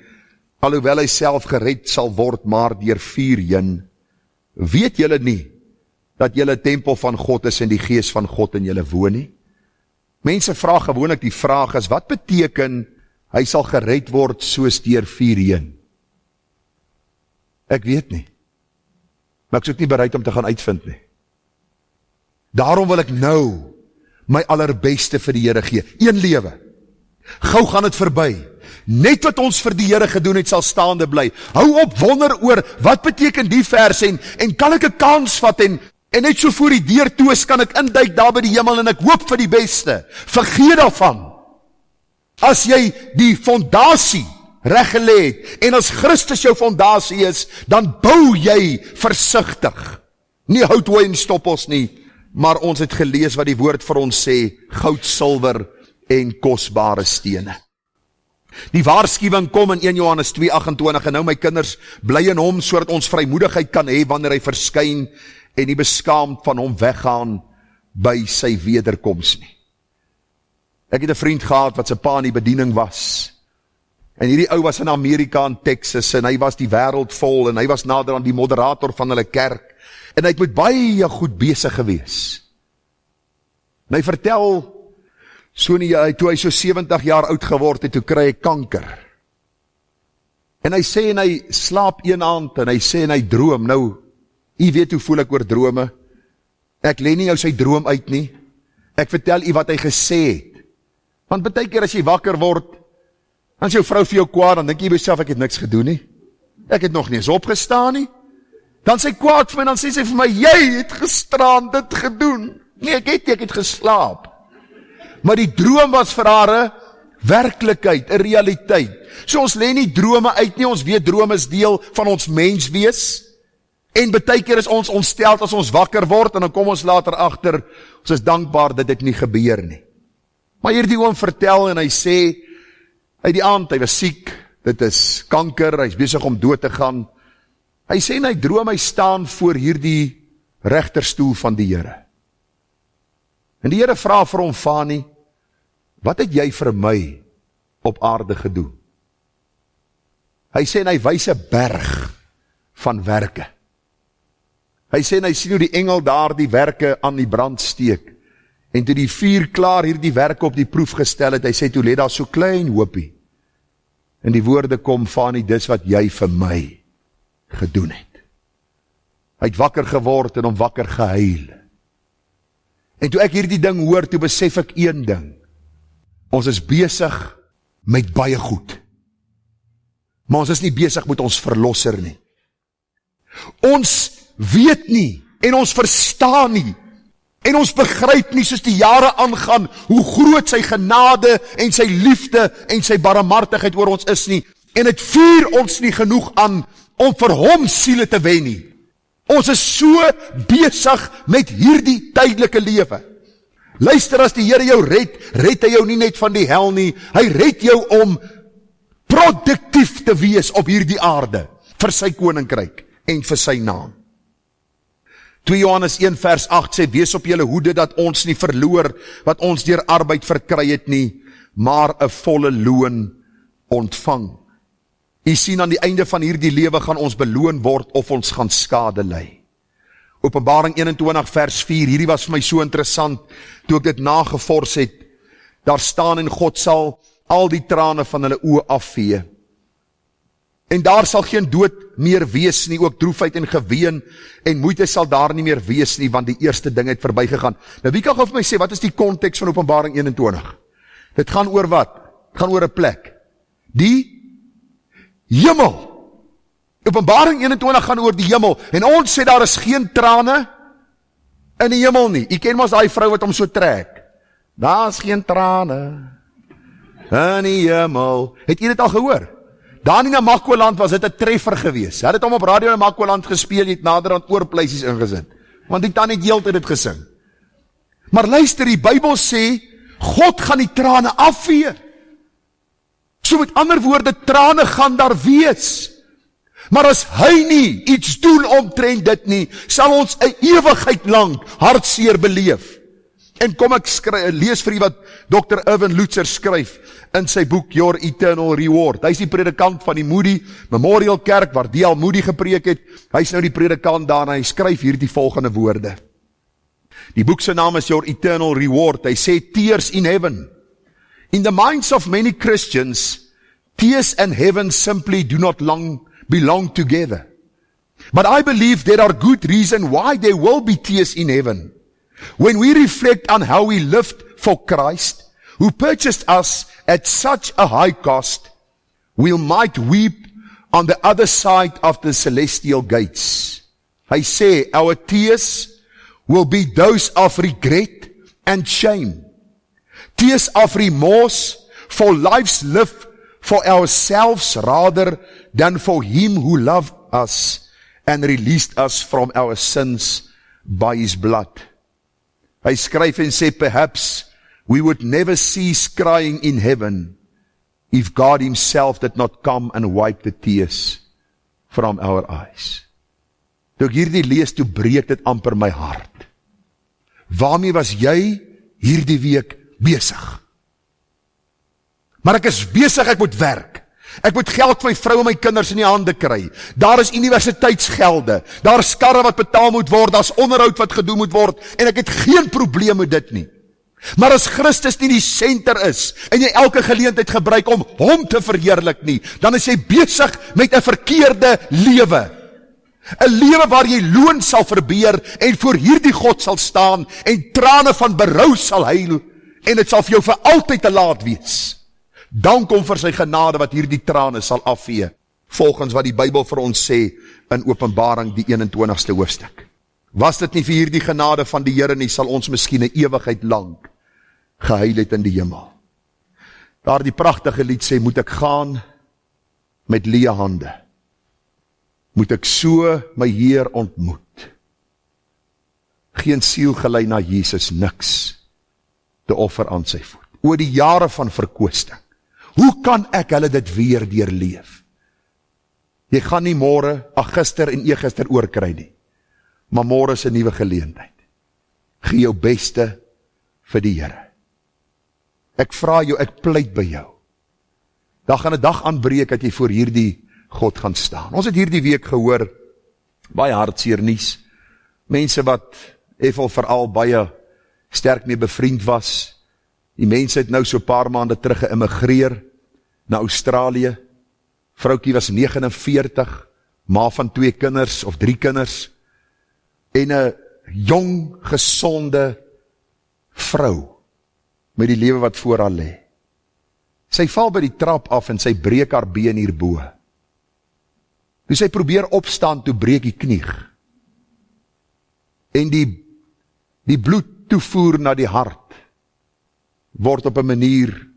alhoewel hy self gered sal word, maar deur vuur heen. Weet julle nie dat julle 'n tempel van God is en die gees van God in julle woon nie? Mense vra gewoonlik die vraag is, wat beteken hy sal gered word soos deur vuur heen? Ek weet nie, maar ek is ook nie bereid om te gaan uitvind nie. Daarom wil ek nou my allerbeste vir die Here gee. Een lewe. Gou gaan dit verby. Net wat ons vir die Here gedoen het, sal staande bly. Hou op wonder oor, wat beteken die vers en kan ek 'n kans vat en net so voor die deur toe is, kan ek induik daar by die hemel en ek hoop vir die beste. Vergeet daarvan. As jy die fondasie reg gelê het, en as Christus jou fondasie is, dan bou jy versigtig. Nie hout, hooi en stoppels nie, maar ons het gelees wat die woord vir ons sê, goud, silwer en kosbare stene. Die waarskuwing kom in 1 Johannes 2:28, en nou my kinders, bly in hom, sodat ons vrymoedigheid kan hê wanneer hy verskyn, en nie beskaamd van hom weggaan by sy wederkoms nie. Ek het 'n vriend gehad wat sy pa in die bediening was, en hierdie ou was in Amerika in Texas, en hy was die wêreld vol, en hy was nader aan die moderator van hulle kerk, en hy het met baie goed besig gewees. En hy vertel, toe hy so 70 jaar oud geword het, toe kry hy kanker. En hy sê, en hy slaap een aand, en hy sê, en hy droom. Nou, u weet hoe voel ek oor drome. Ek lê nie jou sy droom uit nie. Ek vertel u wat hy gesê het. Want baie keer as jy wakker word, dan is jou vrou vir jou kwaad, dan dink jy myself, ek het niks gedoen nie. Ek het nog nie eens opgestaan nie. Dan sy kwaad vir my, dan sê sy vir my, jy het gisteraan dit gedoen. Nee, ek het geslaap. Maar die droom was vir haar 'n werklikheid, 'n realiteit. So ons lê nie drome uit nie, ons weet drome is deel van ons menswees. En baie keer is ons ontstel as ons wakker word, en dan kom ons later agter, ons is dankbaar dat dit nie gebeur nie. Maar hierdie oom vertel, en hy sê, uit die aand, hy was siek, dit is kanker, hy is besig om dood te gaan. Hy sê, en hy droom, hy staan voor hierdie regterstoel van die Here. En die Here vra vir hom, Fani, wat het jy vir my op aarde gedoen? Hy sê, en hy wys 'n berg van werke. Hy sê, en hy sien hoe die engel daar die werke aan die brand steek. En toe die vuur klaar hierdie werke op die proef gestel het, hy sê, toe lê daar so klein hoopie. En die woorde kom, Fani, dis wat jy vir my gedoen het. Hy het wakker geword en hom wakker gehuil. En toe ek hierdie ding hoor, toe besef ek een ding. Ons is besig met baie goed. Maar ons is nie besig met ons verlosser nie. Ons weet nie, en ons verstaan nie, en ons begryp nie, soos die jare aangaan, hoe groot sy genade, en sy liefde, en sy barmhartigheid oor ons is nie, en het vuur ons nie genoeg aan, om vir hom siele te wen nie. Ons is so besig met hierdie tydelike lewe. Luister, as die Here jou red hy jou nie net van die hel nie, hy red jou om produktief te wees op hierdie aarde, vir sy koninkryk, en vir sy naam. 2 Johannes 1 vers 8 sê, wees op julle hoede dat ons nie verloor, wat ons deur arbeid verkry het nie, maar 'n volle loon ontvang. U sien, aan die einde van hierdie lewe gaan ons beloon word, of ons gaan skade ly. Openbaring 21 vers 4, hierdie was vir my so interessant, toe ek dit nagevors het, daar staan, en God sal al die trane van hulle oë afvee. En daar sal geen dood meer wees nie, ook droefheid en geween, en moeite sal daar nie meer wees nie, want die eerste ding het verbygegaan. Nou wie kan gou vir my sê, wat is die konteks van Openbaring 21? Dit gaan oor wat? Dit gaan oor 'n plek. Die hemel. Openbaring 21 gaan oor die hemel, en ons sê daar is geen trane in die hemel nie. Jy ken mos daai vrou wat hom so trek. Daar is geen trane in die hemel. Het jy dit al gehoor? Daar in Namaqualand was dit 'n treffer gewees. Hy het hom op radio in Namaqualand gespeel, het naderhand oorpleisies ingesit. Want die tannie het heeltyd dit gesing. Maar luister, die Bybel sê, God gaan die trane afvee. So met ander woorde, trane gaan daar wees. Maar as hy nie iets doen omtrent dit nie, sal ons 'n ewigheid lank hartseer beleef. En kom ek lees vir u wat Dr. Irwin Lutzer skryf in sy boek Your Eternal Reward. Hy is die predikant van die Moody Memorial Kerk, waar D.L. Moody gepreek het. Hy is nou die predikant daar, en hy skryf hier die volgende woorde. Die boek se naam is Your Eternal Reward. Hy sê, tears in heaven. In the minds of many Christians, tears and heaven simply do not belong together. But I believe there are good reasons why there will be tears in heaven. When we reflect on how we lived for Christ, who purchased us at such a high cost, we might weep on the other side of the celestial gates. Hy sê, our tears will be those of regret and shame. Tears of remorse for lives lived for ourselves rather than for him who loved us and released us from our sins by his blood. Hy skryf en sê, perhaps we would never cease crying in heaven if God himself did not come and wipe the tears from our eyes. Toe ek hierdie lees, toe breek dit amper my hart. Waarmee was jy hierdie week besig? Maar ek is besig, ek moet werk. Ek moet geld vir my vrou en my kinders in die hande kry. Daar is universiteitsgelde, daar is karre wat betaal moet word, daar is onderhoud wat gedoen moet word, en ek het geen probleem met dit nie. Maar as Christus nie die senter is, en jy elke geleentheid gebruik om hom te verheerlik nie, dan is jy besig met 'n verkeerde lewe. 'n Lewe waar jy loon sal verbeer, en voor hierdie God sal staan, en trane van berou sal huil, en dit sal vir jou vir altyd te laat wees. Dank hom vir sy genade wat hierdie trane sal afvee, volgens wat die Bybel vir ons sê, in Openbaring die 21ste hoofstuk. Was dit nie vir hierdie genade van die Here nie, sal ons miskien 'n ewigheid lank gehuil het in die hemel. Daar die pragtige lied sê, moet ek gaan met leë hande, moet ek so my Heer ontmoet. Geen siel gelei na Jesus, niks te offer aan sy voet. Oor die jare van verkoosting, hoe kan ek hulle dit weer deurleef? Jy gaan nie môre, gister en eergister oorkry nie, maar môre is 'n nuwe geleentheid. Gee jou beste vir die Here. Ek vra jou, ek pleit by jou. Daar gaan 'n dag aanbreek dat jy voor hierdie God gaan staan. Ons het hierdie week gehoor, baie hartseer nuus, mense wat effe veral baie sterk mee bevriend was. Die mense het nou so 'n paar maande terug geïmmigreer na Australië. Vroukie was 49, ma van 2 kinders of 3 kinders, en 'n jong, gesonde vrou, met die lewe wat voor haar lê. Sy val by die trap af en sy breek haar been hierbo. Toe sy probeer opstaan, toe breek die knie. En die bloed toevoer na die hart word op 'n manier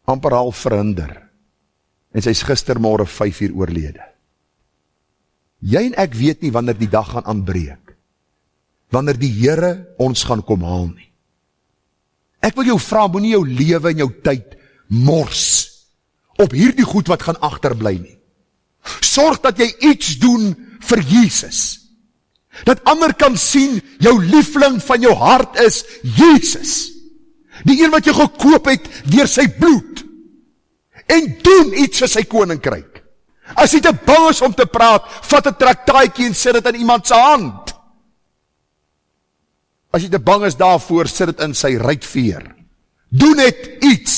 amper half verhinder. En sy is gistermôre 5 uur oorlede. Jy en ek weet nie wanneer die dag gaan aanbreek, wanneer die Here ons gaan kom haal nie. Ek wil jou vra, moenie jou lewe en jou tyd mors op hierdie goed wat gaan agterbly nie. Sorg dat jy iets doen vir Jesus. Dat ander kan sien, jou liefling van jou hart is Jesus. Die een wat jy gekoop het deur sy bloed. En doen iets vir sy koninkryk. As jy te bang is om te praat, vat 'n traktaatjie en sit dit in iemand se hand. As jy te bang is daarvoor, sit dit in sy ruitveer. Doen net iets.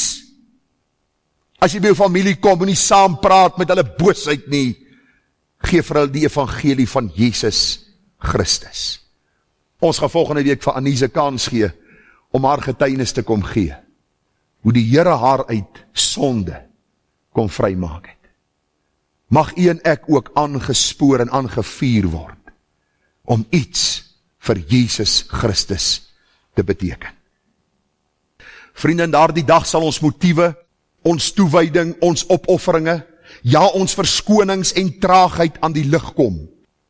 As jy by jou familie kom, moenie saam praat met hulle boosheid nie. Geef vir hulle die evangelie van Jesus Christus. Ons gaan volgende week vir Anise kans gee om haar getuienis te kom gee. Hoe die Here haar uit sonde kom vrymaak het. Mag u en ek ook aangespoor en aangevuur word om iets vir Jesus Christus te beteken. Vriende, in daardie dag sal ons motiewe, ons toewyding, ons opofferinge, ja, ons verskonings en traagheid aan die lig kom.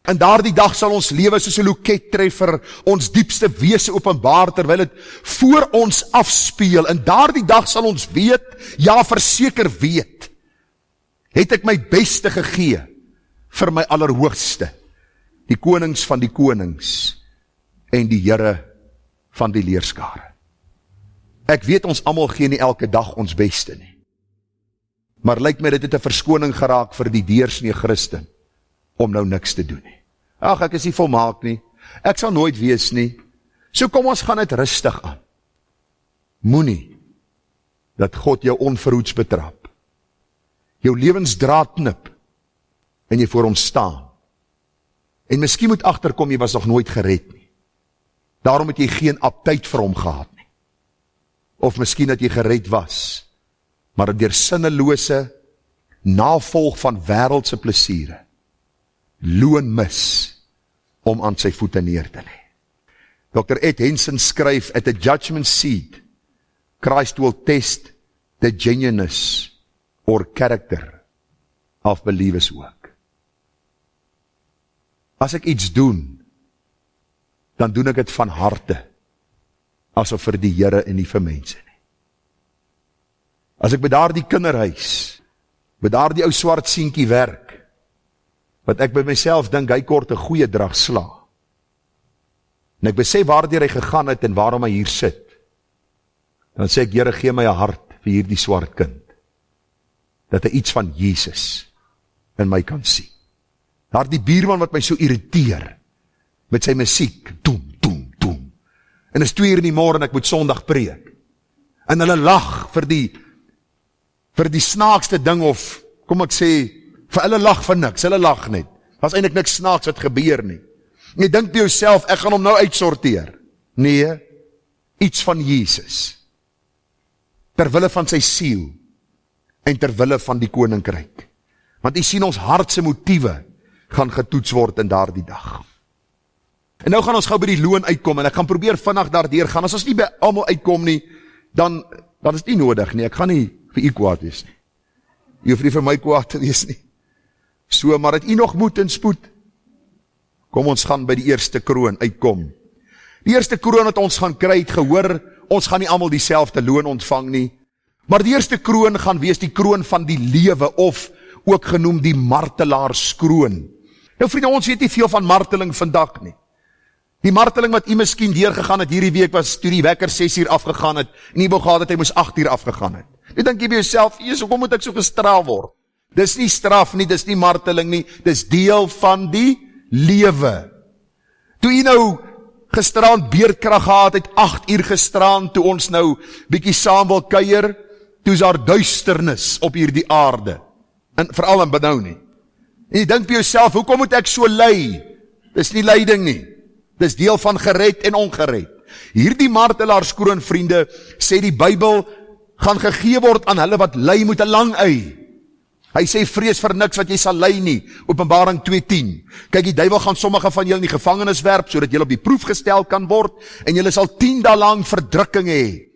In daardie dag sal ons lewe soos 'n lokettreffer, ons diepste wese openbaar terwyl dit voor ons afspeel. In daardie dag sal ons weet, ja, verseker weet, het ek my beste gegee vir my allerhoogste, die konings van die konings en die Here van die leerskare. Ek weet ons almal gee nie elke dag ons beste nie. Maar lyk my dit het 'n verskoning geraak vir die deursnee Christen om nou niks te doen nie. Ag, ek is nie volmaak nie. Ek sal nooit wees nie. So kom ons gaan dit rustig aan. Moenie dat God jou onverhoeds betrap. Jou lewensdraad knip en jy voor hom staan. En miskien moet agterkom jy was nog nooit gered nie. Daarom het jy geen aptyd vir hom gehad nie. Of miskien dat jy gered was, maar deur sinnelose navolg van wêreldse plesiere loon mis om aan sy voete neer te lê. Dr. Ed Henson skryf, at a judgment seat, Christ will test the genuineness or character of believers' work. As ek iets doen, dan doen ek dit van harte, asof vir die Here en nie vir mense nie. As ek by daardie kinderhuis, by daardie ou swart seentjie werk, wat ek by myself dink, hy kort 'n goeie drag sla, en ek besef waardeur hy gegaan het en waarom hy hier sit, dan sê ek, Here, gee my 'n hart vir hierdie swart kind, dat hy iets van Jesus in my kan sien. Daardie buurman wat my so irriteer, met sy musiek, doem, doem, doem, En is 2 uur in die môre en ek moet Sondag preek. En hulle lag vir die snaakste ding of, kom ek sê, vir hulle lag vir niks, hulle lag net. Was eintlik niks snaaks wat gebeur nie. En jy dink by jouself, ek gaan hom nou uitsorteer. Nee, iets van Jesus. Terwille van sy siel en terwille van die koninkryk. Want jy sien ons hartse motiewe gaan getoets word in daardie dag. En nou gaan ons gou by die loon uitkom en ek gaan probeer vinnig daardeur gaan. As ons nie by almal uitkom nie, dan is dit nie nodig nie. Ek gaan nie vir u kwaad wees nie. U hoef nie vir my kwaad te wees nie. So, maar het u nog moed en spoed? Kom ons gaan by die eerste kroon uitkom. Die eerste kroon wat ons gaan kry, het gehoor, ons gaan nie almal dieselfde loon ontvang nie. Maar die eerste kroon gaan wees die kroon van die lewe, of ook genoem die martelaarskroon. Nou vriende, ons weet nie veel van marteling vandag nie. Die marteling wat u miskien deurgegaan het hierdie week was toe die wekker 6 uur afgegaan het en die begaat het hy moes 8 uur afgegaan het. Nou dink jy by jouself, Jesus, hoekom moet ek so gestraal word? Dis nie straf nie, dis nie marteling nie, dis deel van die lewe. Toe u nou gisterand beerdkrag gehad het, 8 uur gisterand, toe ons nou bietjie saam wil kuier, toe is daar duisternis op hierdie aarde. En veral in benau nie. En jy dink by jouself, hoekom moet ek so ly? Dis nie lyding nie. Dis deel van gered en ongered. Hierdie martelaarskroon, vriende, sê die Bybel, gaan gegee word aan hulle wat ly met 'n lang y. Hy sê vrees vir niks wat jy sal ly nie, Openbaring 2:10. Kyk, die duiwel gaan sommige van julle in die gevangenis werp, sodat julle op die proef gestel kan word, en julle sal 10 dae lang verdrukking hê.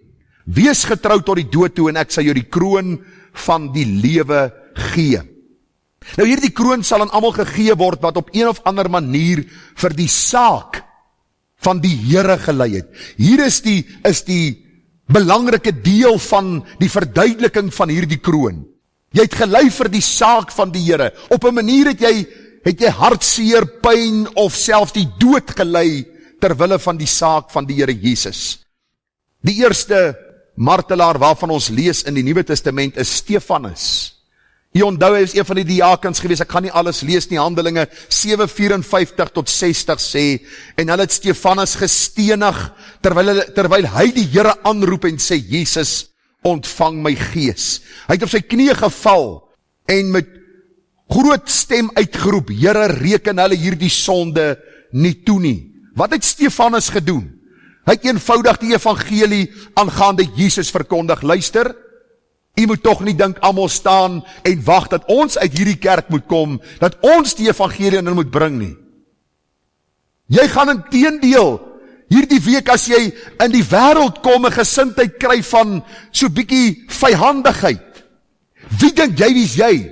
Wees getrou tot die dood toe, en ek sal jou die kroon van die lewe gee. Nou hierdie kroon sal aan almal gegee word, wat op een of ander manier vir die saak van die Here gelei het. Hier is die belangrike deel van die verduideliking van hierdie kroon. Jy het gelei vir die saak van die Here. Op 'n manier het jy hartseer, pyn of selfs die dood gelei terwille van die saak van die Here Jesus. Die eerste martelaar waarvan ons lees in die Nuwe Testament is Stefanus. Jy onthou, hy is een van die diakens gewees, ek gaan nie alles lees nie, Handelinge 7:54 tot 60 sê, en hulle het Stefanus gestenig, terwyl hy die Here aanroep en sê, Jesus, ontvang my gees. Hy het op sy knieë geval, en met groot stem uitgeroep, Here, reken hulle hierdie sonde nie toe nie. Wat het Stefanus gedoen? Hy het eenvoudig die evangelie aangaande Jesus verkondig. Luister, u moet tog nie dink almal staan en wag dat ons uit hierdie kerk moet kom, dat ons die evangelie in hulle moet bring nie. Jy gaan inteendeel, hierdie week as jy in die wêreld kom, 'n gesindheid kry van so bietjie vyhandigheid. Wie dink jy wie's jy?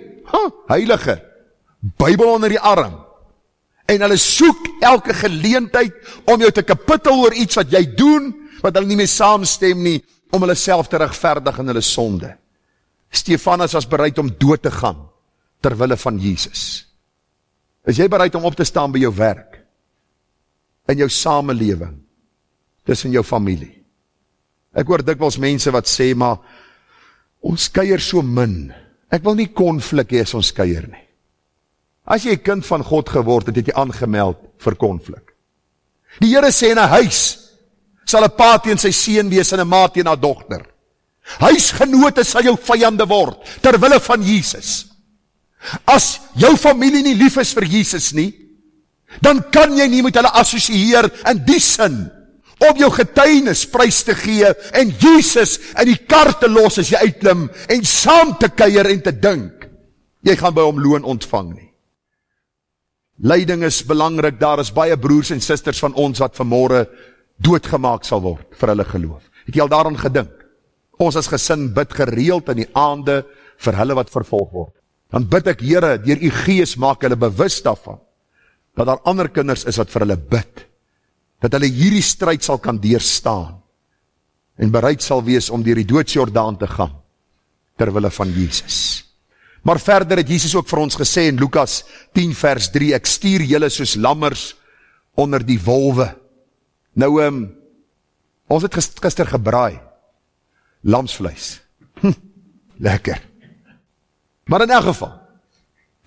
Heilige, Bybel onder die arm. En hulle soek elke geleentheid om jou te kapittel oor iets wat jy doen, wat hulle nie mee saamstem nie, om hulle self te regverdig in hulle sonde. Stefanus was bereid om dood te gaan, terwille van Jesus. Is jy bereid om op te staan by jou werk, in jou samelewing, tussen jou familie? Ek hoor dikwels mense wat sê, maar ons kuier so min, ek wil nie konflik hê as ons kuier nie. As jy 'n kind van God geword het, het jy aangemeld vir konflik. Die Here sê in 'n huis sal 'n pa teen sy seun wees en 'n ma teen haar dogter. Huisgenote sal jou vyande word, terwille van Jesus. As jou familie nie lief is vir Jesus nie, dan kan jy nie met hulle assosieer in die sin, om jou getuienis prys te gee, en Jesus in die kar te los as jy uitklim, en saam te kuier en te dink, jy gaan by hom loon ontvang nie. Lyding is belangrik, daar is baie broers en susters van ons wat vanmôre doodgemaak sal word vir hulle geloof. Het jy al daaraan gedink? Ons as gesin bid gereeld in die aande vir hulle wat vervolg word. Dan bid ek, Here, deur u gees maak hulle bewus daarvan, dat daar ander kinders is wat vir hulle bid, dat hulle hierdie stryd sal kan deurstaan, en bereid sal wees om deur die doodsjordaan te gaan, terwille van Jesus. Maar verder het Jesus ook vir ons gesê in Lukas 10 vers 3, ek stuur julle soos lammers onder die wolwe. Nou, ons het gister gebraai, lamsvleis. Lekker. Maar in elk geval,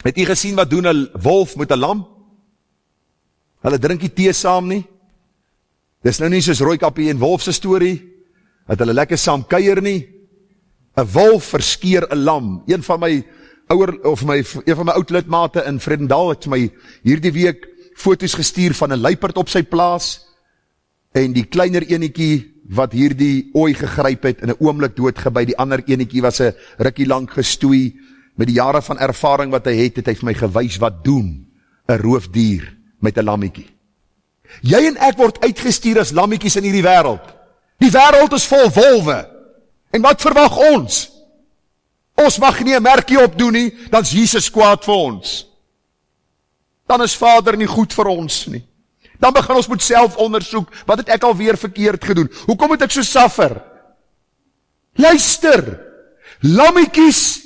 het jy gesien wat doen 'n wolf met 'n lam? Hulle drink nie tee saam nie, Dis nou nie soos Rooikappie en Wolf se storie, dat hulle lekker saam kuier nie. 'n wolf verskeer 'n lam. Een van my oud lidmate in Vredendal het my hierdie week foto's gestuur van 'n luiperd op sy plaas, en die kleiner enetjie wat hierdie ooi gegryp het, in 'n oomblik doodgeby, die ander enetjie was 'n rukkie lank gestoei. Met die jare van ervaring wat hy het hy vir my gewys wat doen 'n roofdier met 'n lammetjie. Jy en ek word uitgestuur as lammetjies in hierdie wêreld. Die wêreld is vol wolwe. En wat verwag ons? Ons mag nie 'n merkie opdoen nie, dan's Jesus kwaad vir ons. Dan is Vader nie goed vir ons nie. Dan begin ons moet self ondersoek, wat het ek alweer verkeerd gedoen? Hoekom het ek so suffer? Luister, lammetjies,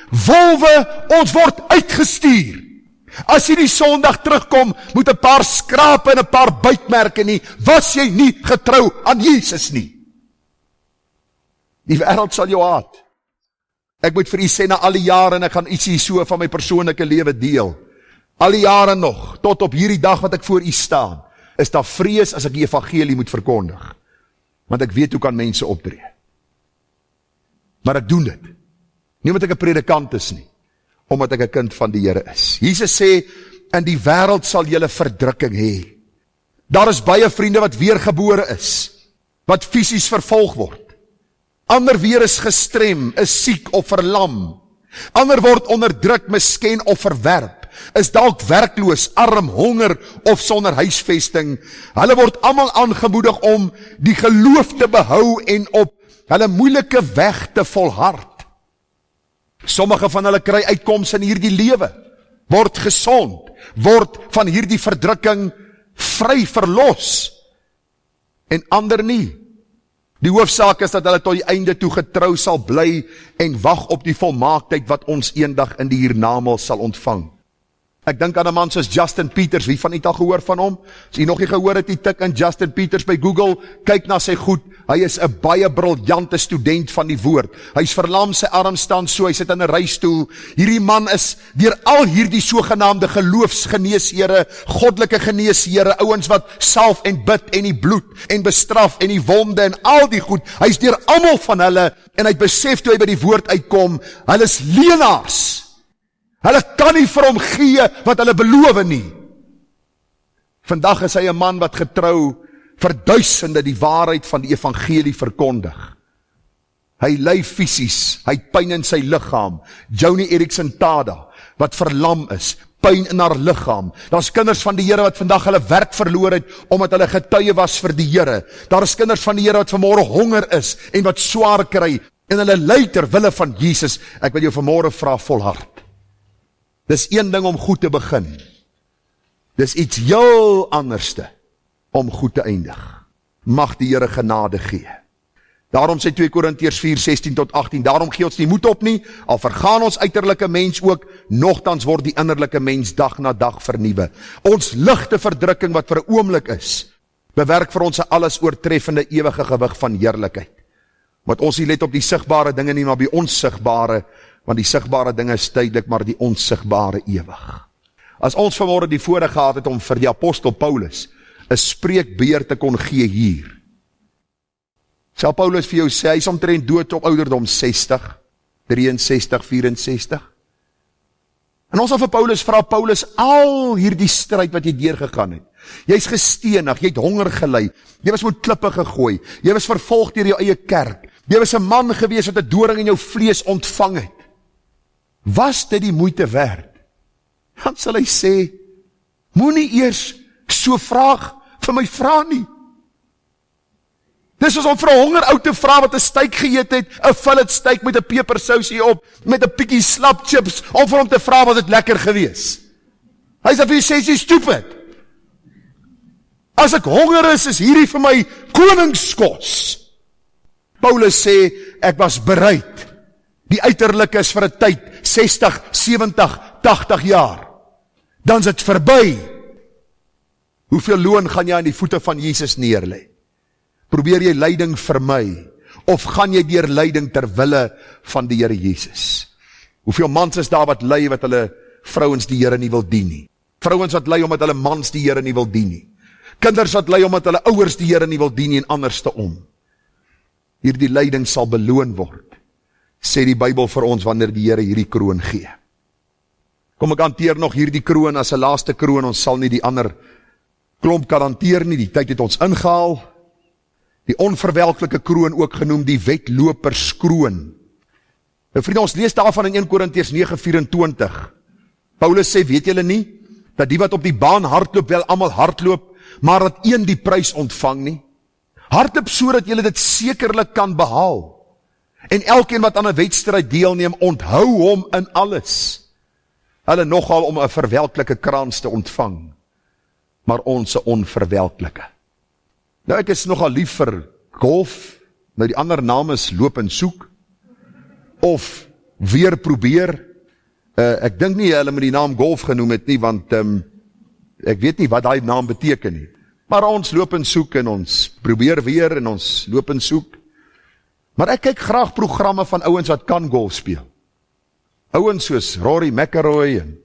wolwe, ons word uitgestuur. As jy die Sondag terugkom, moet 'n paar skrape en 'n paar bytmerke nie, was jy nie getrou aan Jesus nie. Die wêreld sal jou haat. Ek moet vir u sê, na al die jare, en ek gaan ietsie so van my persoonlike lewe deel, al die jare nog, tot op hierdie dag wat ek voor u staan, is daar vrees as ek die evangelie moet verkondig. Want ek weet hoe kan mense optree. Maar ek doen dit. Nie omdat ek 'n predikant is nie, omdat ek 'n kind van die Here is. Jesus sê, in die wêreld sal julle verdrukking hê. Daar is baie vriende wat weergebore is, wat fisies vervolg word. Ander weer is gestrem, is siek of verlam. Ander word onderdruk, misken of verwerp, is dalk werkloos, arm, honger of sonder huisvesting. Hulle word almal aangemoedig om die geloof te behou en op hulle moeilike weg te volhard. Sommige van hulle kry uitkoms in hierdie lewe, word gesond, word van hierdie verdrukking vry verlos, en ander nie. Die hoofsaak is dat hulle tot die einde toe getrou sal bly en wag op die volmaaktheid wat ons eendag in die hiernamaal sal ontvang. Ek dink aan 'n man soos Justin Peters. Wie van u het al gehoor van hom? As u nog nie gehoor het, tik in Justin Peters by Google, kyk na sy goed. Hy is 'n baie briljante student van die woord. Hy's verlam, sy arm staan so, hy sit in 'n reistool. Hierdie man is deur al hierdie sogenaamde geloofsgeneeshere, goddelike geneeshere, ouens wat salf en bid en die bloed en bestraf en die wonde en al die goed. Hy's deur almal van hulle, en hy besef toe hy by die woord uitkom, hulle is leenaars. Hulle kan nie vir hom gee wat hulle beloof nie. Vandag is hy 'n man wat getrou vir duisende die waarheid van die evangelie verkondig. Hy ly fisies, hy het pyn in sy liggaam. Joni Eerickson Tada, wat verlam is, pyn in haar liggaam. Daar's kinders van die Here wat vandag hulle werk verloor het, omdat hulle getuie was vir die Here. Daar is kinders van die Here wat vanmôre honger is, en wat swaar kry, en hulle ly ter wille van Jesus. Ek wil jou vanmôre vra, volhard. Dis een ding om goed te begin. Dis iets heel anderste om goed te eindig. Mag die Here genade gee. Daarom sê 2 Korintiërs 4:16-18, daarom gee ons nie moed op nie, al vergaan ons uiterlike mens ook, nogtans word die innerlike mens dag na dag vernuwe. Ons ligte verdrukking wat vir 'n oomblik is, bewerk vir ons 'n alles oortreffende ewige gewig van heerlikheid. Want ons nie let op die sigbare dinge nie, maar op die onsigbare, want die sigbare dinge is tydelik, maar die onsigbare ewig. As ons vanmôre die voorreg gehad het om vir die apostel Paulus 'n spreekbeurt te kon gee hier, sal Paulus vir jou sê, hy is omtrent dood op ouderdom 60, 63, 64. En ons sal vir Paulus vra, Paulus, al hierdie stryd wat jy deurgegaan het, jy's gestenig, jy het honger gely, jy was met klippe gegooi, jy was vervolg deur jou eie kerk, jy was 'n man gewees wat 'n doring in jou vlees ontvang het. Was dit die moeite werd? Dan sal hy sê, moenie eers so vraag vir my vra nie. Dis soos om vir 'n honger ou te vra wat 'n steak geëet het, 'n fillet steak met 'n pepersousie op, met 'n bietjie slap chips, om vir hom te vra was dit lekker gewees. Hy sê vir jy sê, jy stupid. As ek honger is hierdie vir my koningskos. Paulus sê, ek was bereid. Die uiterlike is vir 'n tyd, 60, 70, 80 jaar. Dan is dit verby. Hoeveel loon gaan jy aan die voete van Jesus neerlê? Probeer jy lyding vermy, of gaan jy deur lyding ter wille van die Here Jesus? Hoeveel mans is daar wat ly wat hulle vrouens die Here nie wil dien nie? Vrouens wat ly omdat hulle mans die Here nie wil dien nie. Kinders wat ly omdat hulle ouers die Here nie wil dien nie en anderste om. Hierdie lyding sal beloon word, sê die Bybel vir ons wanneer die Here hierdie kroon gee. Kom ek hanteer nog hierdie kroon as 'n laaste kroon, ons sal nie die ander klomp kan hanteer nie, die tyd het ons ingehaal. Die onverwelklike kroon, ook genoem die wedloperskroon. Nou vriende, ons lees daarvan in 1 Korintiërs 9:24. Paulus sê, weet julle nie, dat die wat op die baan hardloop, wel almal hardloop, maar dat een die prys ontvang nie? Hardloop sodat julle dit sekerlik kan behaal. En elkeen wat aan 'n wedstryd deelneem, onthou hom in alles. Hulle nogal om 'n verwelklike krans te ontvang, maar ons 'n onverwelklike. Nou ek is nogal lief vir golf, nou die ander naam is loop en soek, of weer probeer. Ek dink nie hulle met die naam golf genoem het nie, want ek weet nie wat daai naam beteken nie. Maar ons loop en soek en ons probeer weer en ons loop en soek. Maar ek kyk graag programme van ouens wat kan golf speel. Ouens soos Rory McIlroy en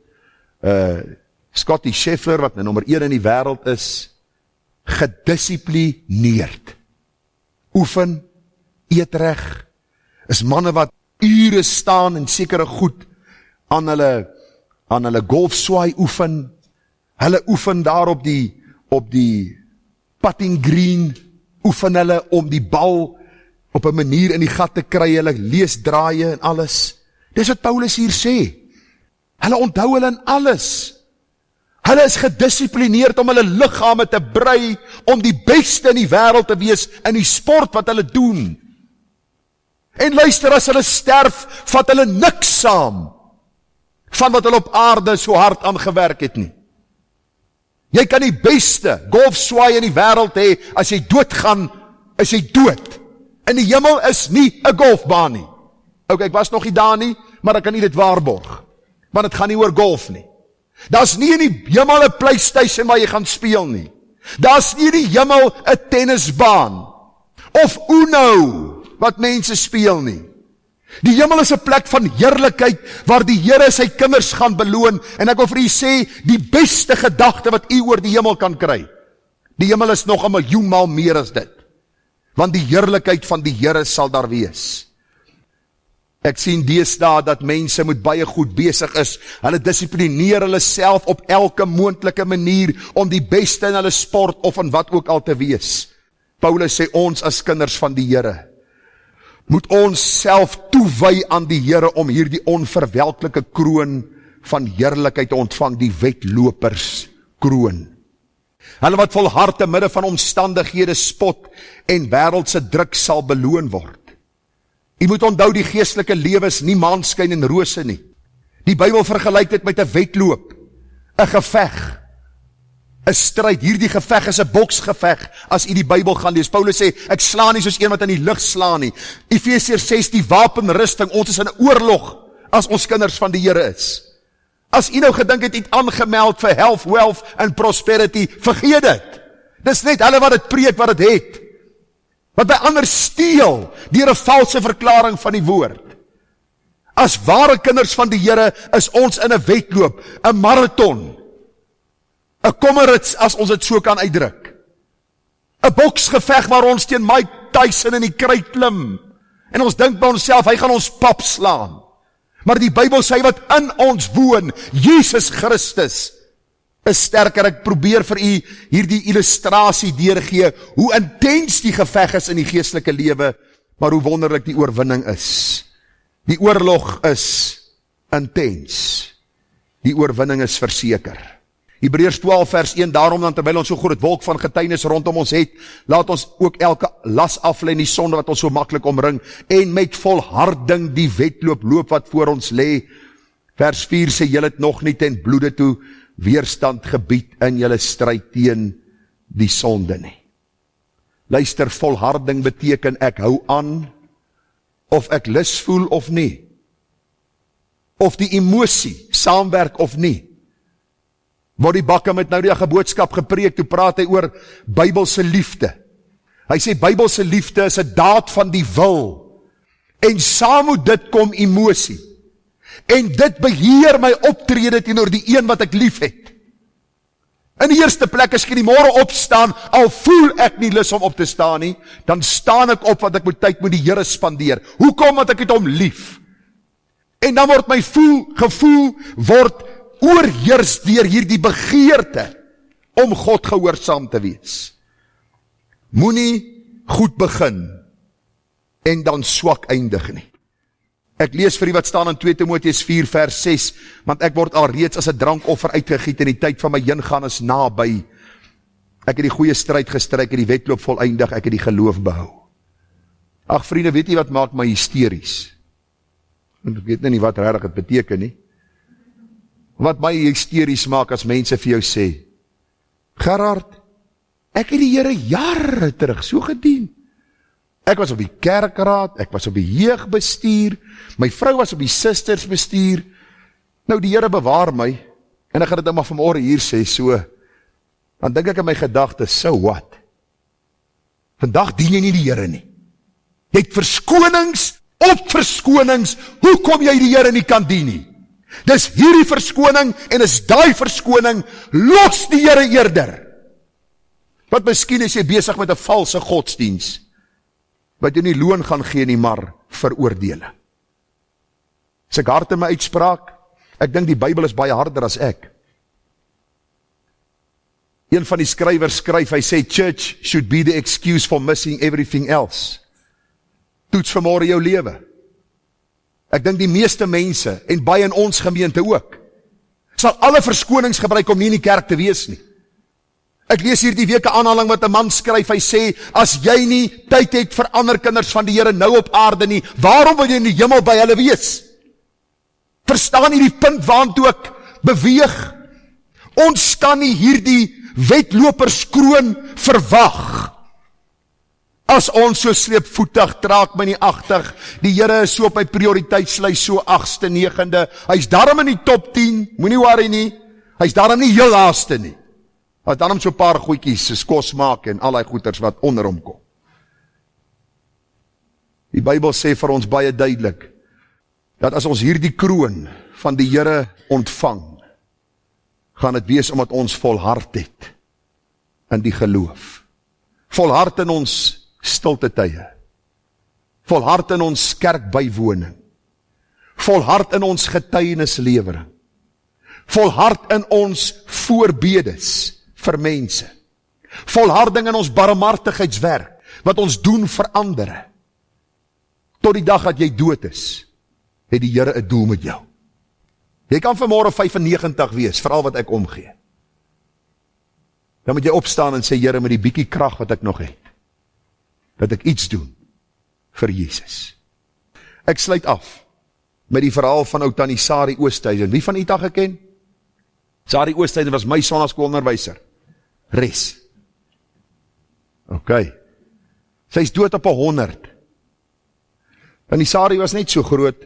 Scottie Scheffler, wat nou nommer 1 in die wêreld is, gedisciplineerd. Oefen, eet reg, is manne wat ure staan en sekere goed aan hulle golfswaai oefen. Hulle oefen daar op die putting green, oefen hulle om die bal op 'n manier in die gat te kry, hulle lees draaie en alles. Dis wat Paulus hier sê. Hulle onthou hulle in alles. Hulle is gedisciplineerd om hulle liggame te brei, om die beste in die wêreld te wees in die sport wat hulle doen. En luister, as hulle sterf, vat hulle niks saam van wat hulle op aarde so hard aan gewerk het nie. Jy kan die beste golfswaai in die wêreld hê, as jy doodgaan, is jy dood. In die hemel is nie 'n golfbaan nie. Ok, ek was nog nie daar nie, maar ek kan nie dit waarborg, want het gaan nie oor golf nie. Daar's nie in die hemel 'n PlayStation waar jy gaan speel nie. Daar's nie in die hemel 'n tennisbaan of Uno wat mense speel nie. Die hemel is 'n plek van heerlikheid waar die Here sy kinders gaan beloon, en ek wil vir u sê, die beste gedagte wat u oor die hemel kan kry. Die hemel is nog 1 miljoen maal meer as dit, want die heerlikheid van die Here sal daar wees. Ek sien deesdae dat mense met baie goed besig is. Hulle dissiplineer hulle self op elke moontlike manier om die beste in hulle sport of in wat ook al te wees. Paulus sê, ons as kinders van die Here moet ons self toewy aan die Here om hierdie onverwelklike kroon van heerlikheid te ontvang, die wedloperskroon. Hulle wat volhard te midde van omstandighede, spot en wêreldse druk sal beloon word. Jy moet onthou, die geestelike lewe is nie maanskyn en rose nie. Die Bybel vergelyk dit met 'n wedloop, 'n geveg, 'n stryd. Hierdie geveg is 'n boksgeveg as jy die Bybel gaan lees. Paulus sê, ek slaan nie soos een wat in die lug slaan nie. Efesiërs 6, die wapenrusting, ons is in 'n oorlog as ons kinders van die Here is. As jy nou gedink het, jy het aangemeld vir health, wealth en prosperity, vergeet dit. Dis net hulle wat dit preek wat dit het. Wat by ander steel deur 'n valse verklaring van die woord. As ware kinders van die Here is ons in 'n wedloop, 'n marathon, 'n kommerits as ons dit so kan uitdruk. 'n Boksgeveg waar ons teen Mike Tyson in die kruit klim en ons dink by onsself, hy gaan ons pap slaan. Maar die Bybel sê wat in ons woon, Jesus Christus, is sterker. Ek probeer vir u hierdie illustrasie deurgee, hoe intens die geveg is in die geestelike lewe, maar hoe wonderlik die oorwinning is. Die oorlog is intens. Die oorwinning is verseker. Hebreërs 12 vers 1, daarom dan terwyl ons so groot wolk van getuienis rondom ons het, laat ons ook elke las aflê en die sonde wat ons so maklik omring, en met volharding die wedloop loop wat voor ons lê. Vers 4 sê, julle het nog nie ten bloede toe weerstand gebied in julle stryd teen die sonde nie. Luister, volharding beteken ek hou aan, of ek lus voel of nie, of die emosie saamwerk of nie. Bobby Bakker het nou die boodskap gepreek, toe praat hy oor Bybelse liefde. Hy sê Bybelse liefde is 'n daad van die wil, en saam met dit kom emosie, en dit beheer my optrede teenoor die een wat ek lief het. In die eerste plek, as ek in die môre opstaan, al voel ek nie lus om op te staan nie, dan staan ek op want ek moet tyd met die Here spandeer. Hoekom? Want ek het hom lief. En dan word my gevoel word oorheers deur hierdie begeerte om God gehoorsaam te wees. Moenie goed begin en dan swak eindig nie. Ek lees vir u wat staan in 2 Timoteus 4 vers 6, want ek word alreeds as 'n drankoffer uitgegiet en die tyd van my heengaan is naby. Ek het die goeie stryd gestry, ek het die wedloop voleindig, ek het die geloof behou. Ag vriende, weet jy wat maak my hysteries? Ek weet nie wat regtig dit beteken nie. Wat my hysteries maak as mense vir jou sê, Gerard, ek het die Here jare terug so gedien. Ek was op die kerkraad, ek was op die jeugbestuur, my vrou was op die sistersbestuur. Nou die Here bewaar my, en ek gaan dit nou maar vanmôre hier sê, so, dan dink ek in my gedagtes, so what? Vandag dien jy nie die Here nie. Jy het verskonings, op verskonings, hoekom jy die Here nie kan dien nie? Dis hierdie verskoning, en is daai verskoning, los die Here eerder. Wat miskien is jy besig met 'n valse godsdiens, wat jy nie loon gaan gee nie, maar veroordele. As ek hard in my uitspraak, ek dink die Bybel is baie harder as ek. Een van die skrywers skryf, hy sê, church should be the excuse for missing everything else. Toets vanmôre jou lewe. Ek dink die meeste mense, en baie in ons gemeente ook, sal alle verskonings gebruik om nie in die kerk te wees nie. Ek lees hier die week 'n aanhaling wat 'n man skryf, hy sê, as jy nie tyd het vir ander kinders van die Here nou op aarde nie, waarom wil jy in die hemel by hulle wees? Verstaan jy die punt waantoe ek beweeg? Ons kan nie hierdie wedloperskroon verwag. As ons so sleepvoetig, traag my nie agtig, die Here is so op my prioriteitslys, so 8ste, 9de, hy's daarom in die top 10, moenie worry nie, hy's daarom nie heel laaste nie. Hy's daarom so 'n paar goedjies, soos kos maak en al die goeders wat onder hom kom. Die Bybel sê vir ons baie duidelik, dat as ons hierdie kroon van die Here ontvang, gaan dit wees omdat ons volhard het in die geloof. Volhard in ons stilte tye. Volhard in ons kerkbywoning. Volhard in ons getuienislewering. Volhard in ons voorbedes vir mense. Volharding in ons barmhartigheidswerk, wat ons doen vir ander. Tot die dag dat jy dood is, het die Here 'n doel met jou. Jy kan vanmôre 95 wees, veral wat ek omgee. Dan moet jy opstaan en sê, Here, met die bietjie krag wat ek nog het, dat ek iets doen vir Jesus. Ek sluit af met die verhaal van ou Tannie Sari Oosthuizen. Wie van u dit geken? Sari Oosthuizen was my sonnaskoolonderwyser. Res. OK. Sy is dood op 100. Tannie Sari was net so groot,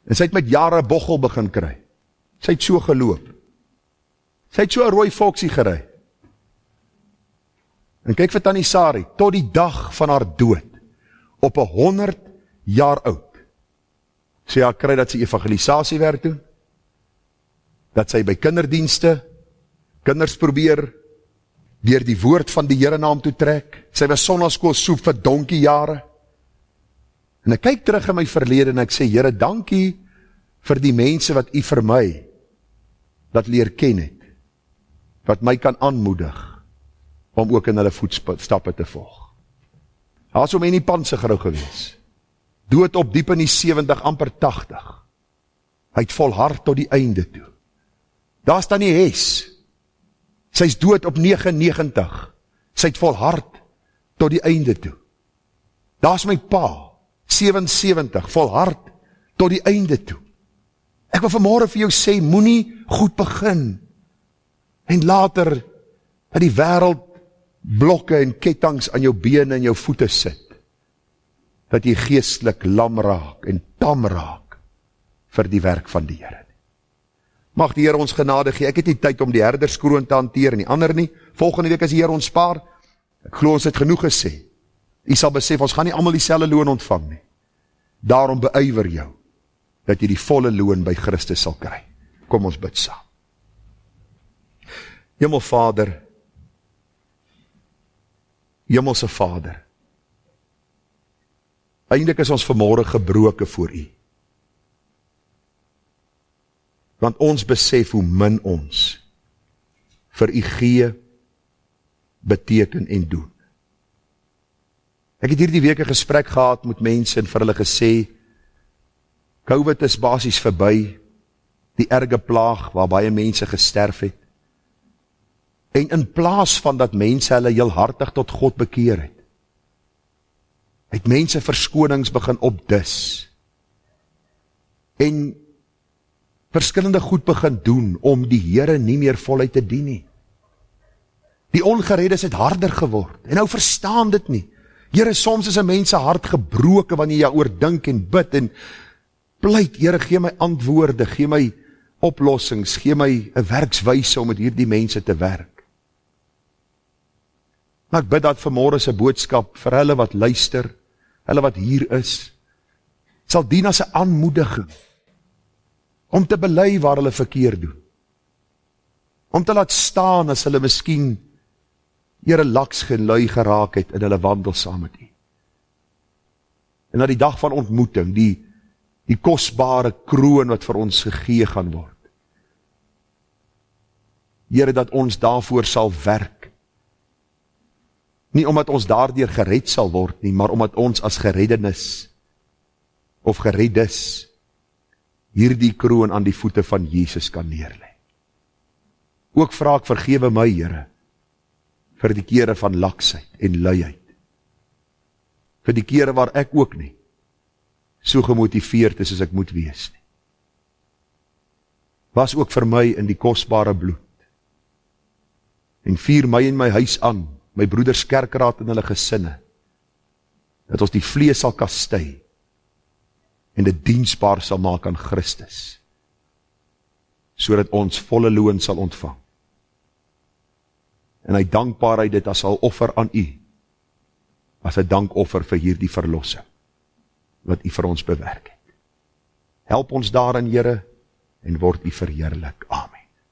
en sy het met jare boggel begin kry. Sy het so geloop. Sy het so 'n rooi Volksie gery. En kyk vir Tannie Sari, tot die dag van haar dood, op 100 jaar oud, sy haar kry dat sy evangelisasiewerk doen, dat sy by kinderdienste, kinders probeer, deur die woord van die Here na hom toe trek. Sy was sonnaskool soep vir donkie jare. En ek kyk terug in my verlede en ek sê, Here, dankie vir die mense wat u vir my dat leer ken het, wat my kan aanmoedig om ook in hulle voetstappe te volg. Daar is om in die Pansegrou gewees, dood op diep in die 70, amper 80. Hy het volhard tot die einde toe. Daar is Tannie Hes, sy is dood op 99, sy het volhard tot die einde toe. Daar is my pa, 77, volhard tot die einde toe. Ek wil vanmôre vir jou sê, moenie goed begin, en later, dat die wêreld blokke en ketTINGs aan jou bene en jou voete sit, dat jy geestelik lam raak en tam raak vir die werk van die Here. Mag die Here ons genade gee. Ek het nie tyd om die herderskroon te hanteer en die ander nie. Volgende week as die Here ons spaar, ek glo ons het genoeg gesê. U sal besef, ons gaan nie almal dieselfde loon ontvang nie. Daarom beywer jou, dat jy die volle loon by Christus sal kry. Kom ons bid saam. Hemelvader, Hemelse Vader, eintlik is ons vanmôre gebroke voor U. Want ons besef hoe min ons vir U gee, beteken en doen. Ek het hierdie week 'n gesprek gehad met mense en vir hulle gesê, COVID is basies verby, die erge plaag waar baie mense gesterf het. En in plaas van dat mense hulle heel hartig tot God bekeer het mense verskonings begin opdis. En verskillende goed begin doen om die Here nie meer voluit te dien nie. Die ongereddes het harder geword, en nou verstaan dit nie. Here, soms is 'n mens se hart gebroke wanneer jy oor dink en bid en pleit, Here, gee my antwoorde, gee my oplossings, gee my 'n werkswyse om met hierdie mense te werk. Maar ek bid dat vanmôre se boodskap vir hulle wat luister, hulle wat hier is, sal dien as 'n aanmoediging om te bely waar hulle verkeerd doen. Om te laat staan as hulle miskien Here laks gelui geraak het in hulle wandel saam met U. En na die dag van ontmoeting, die kosbare kroon wat vir ons gegee gaan word. Here, dat ons daarvoor sal werk. Nie omdat ons daardeur gered sal word nie, maar omdat ons as gereddenis of gereddes hierdie kroon aan die voete van Jesus kan neerlê. Ook vra ek, vergewe my, Here, vir die kere van laksheid en luiheid. Vir die kere waar ek ook nie so gemotiveerd is as ek moet wees nie. Was ook vir my in die kosbare bloed. En vier my en my huis aan, my broeders kerkraad en hulle gesinne, dat ons die vlees sal kastei en dit diensbaar sal maak aan Christus, sodat ons volle loon sal ontvang. En hy dankbaarheid dit as 'n offer aan U, as 'n dankoffer vir hierdie verlossing, wat U vir ons bewerk het. Help ons daarin, Here, en word U verheerlik. Amen.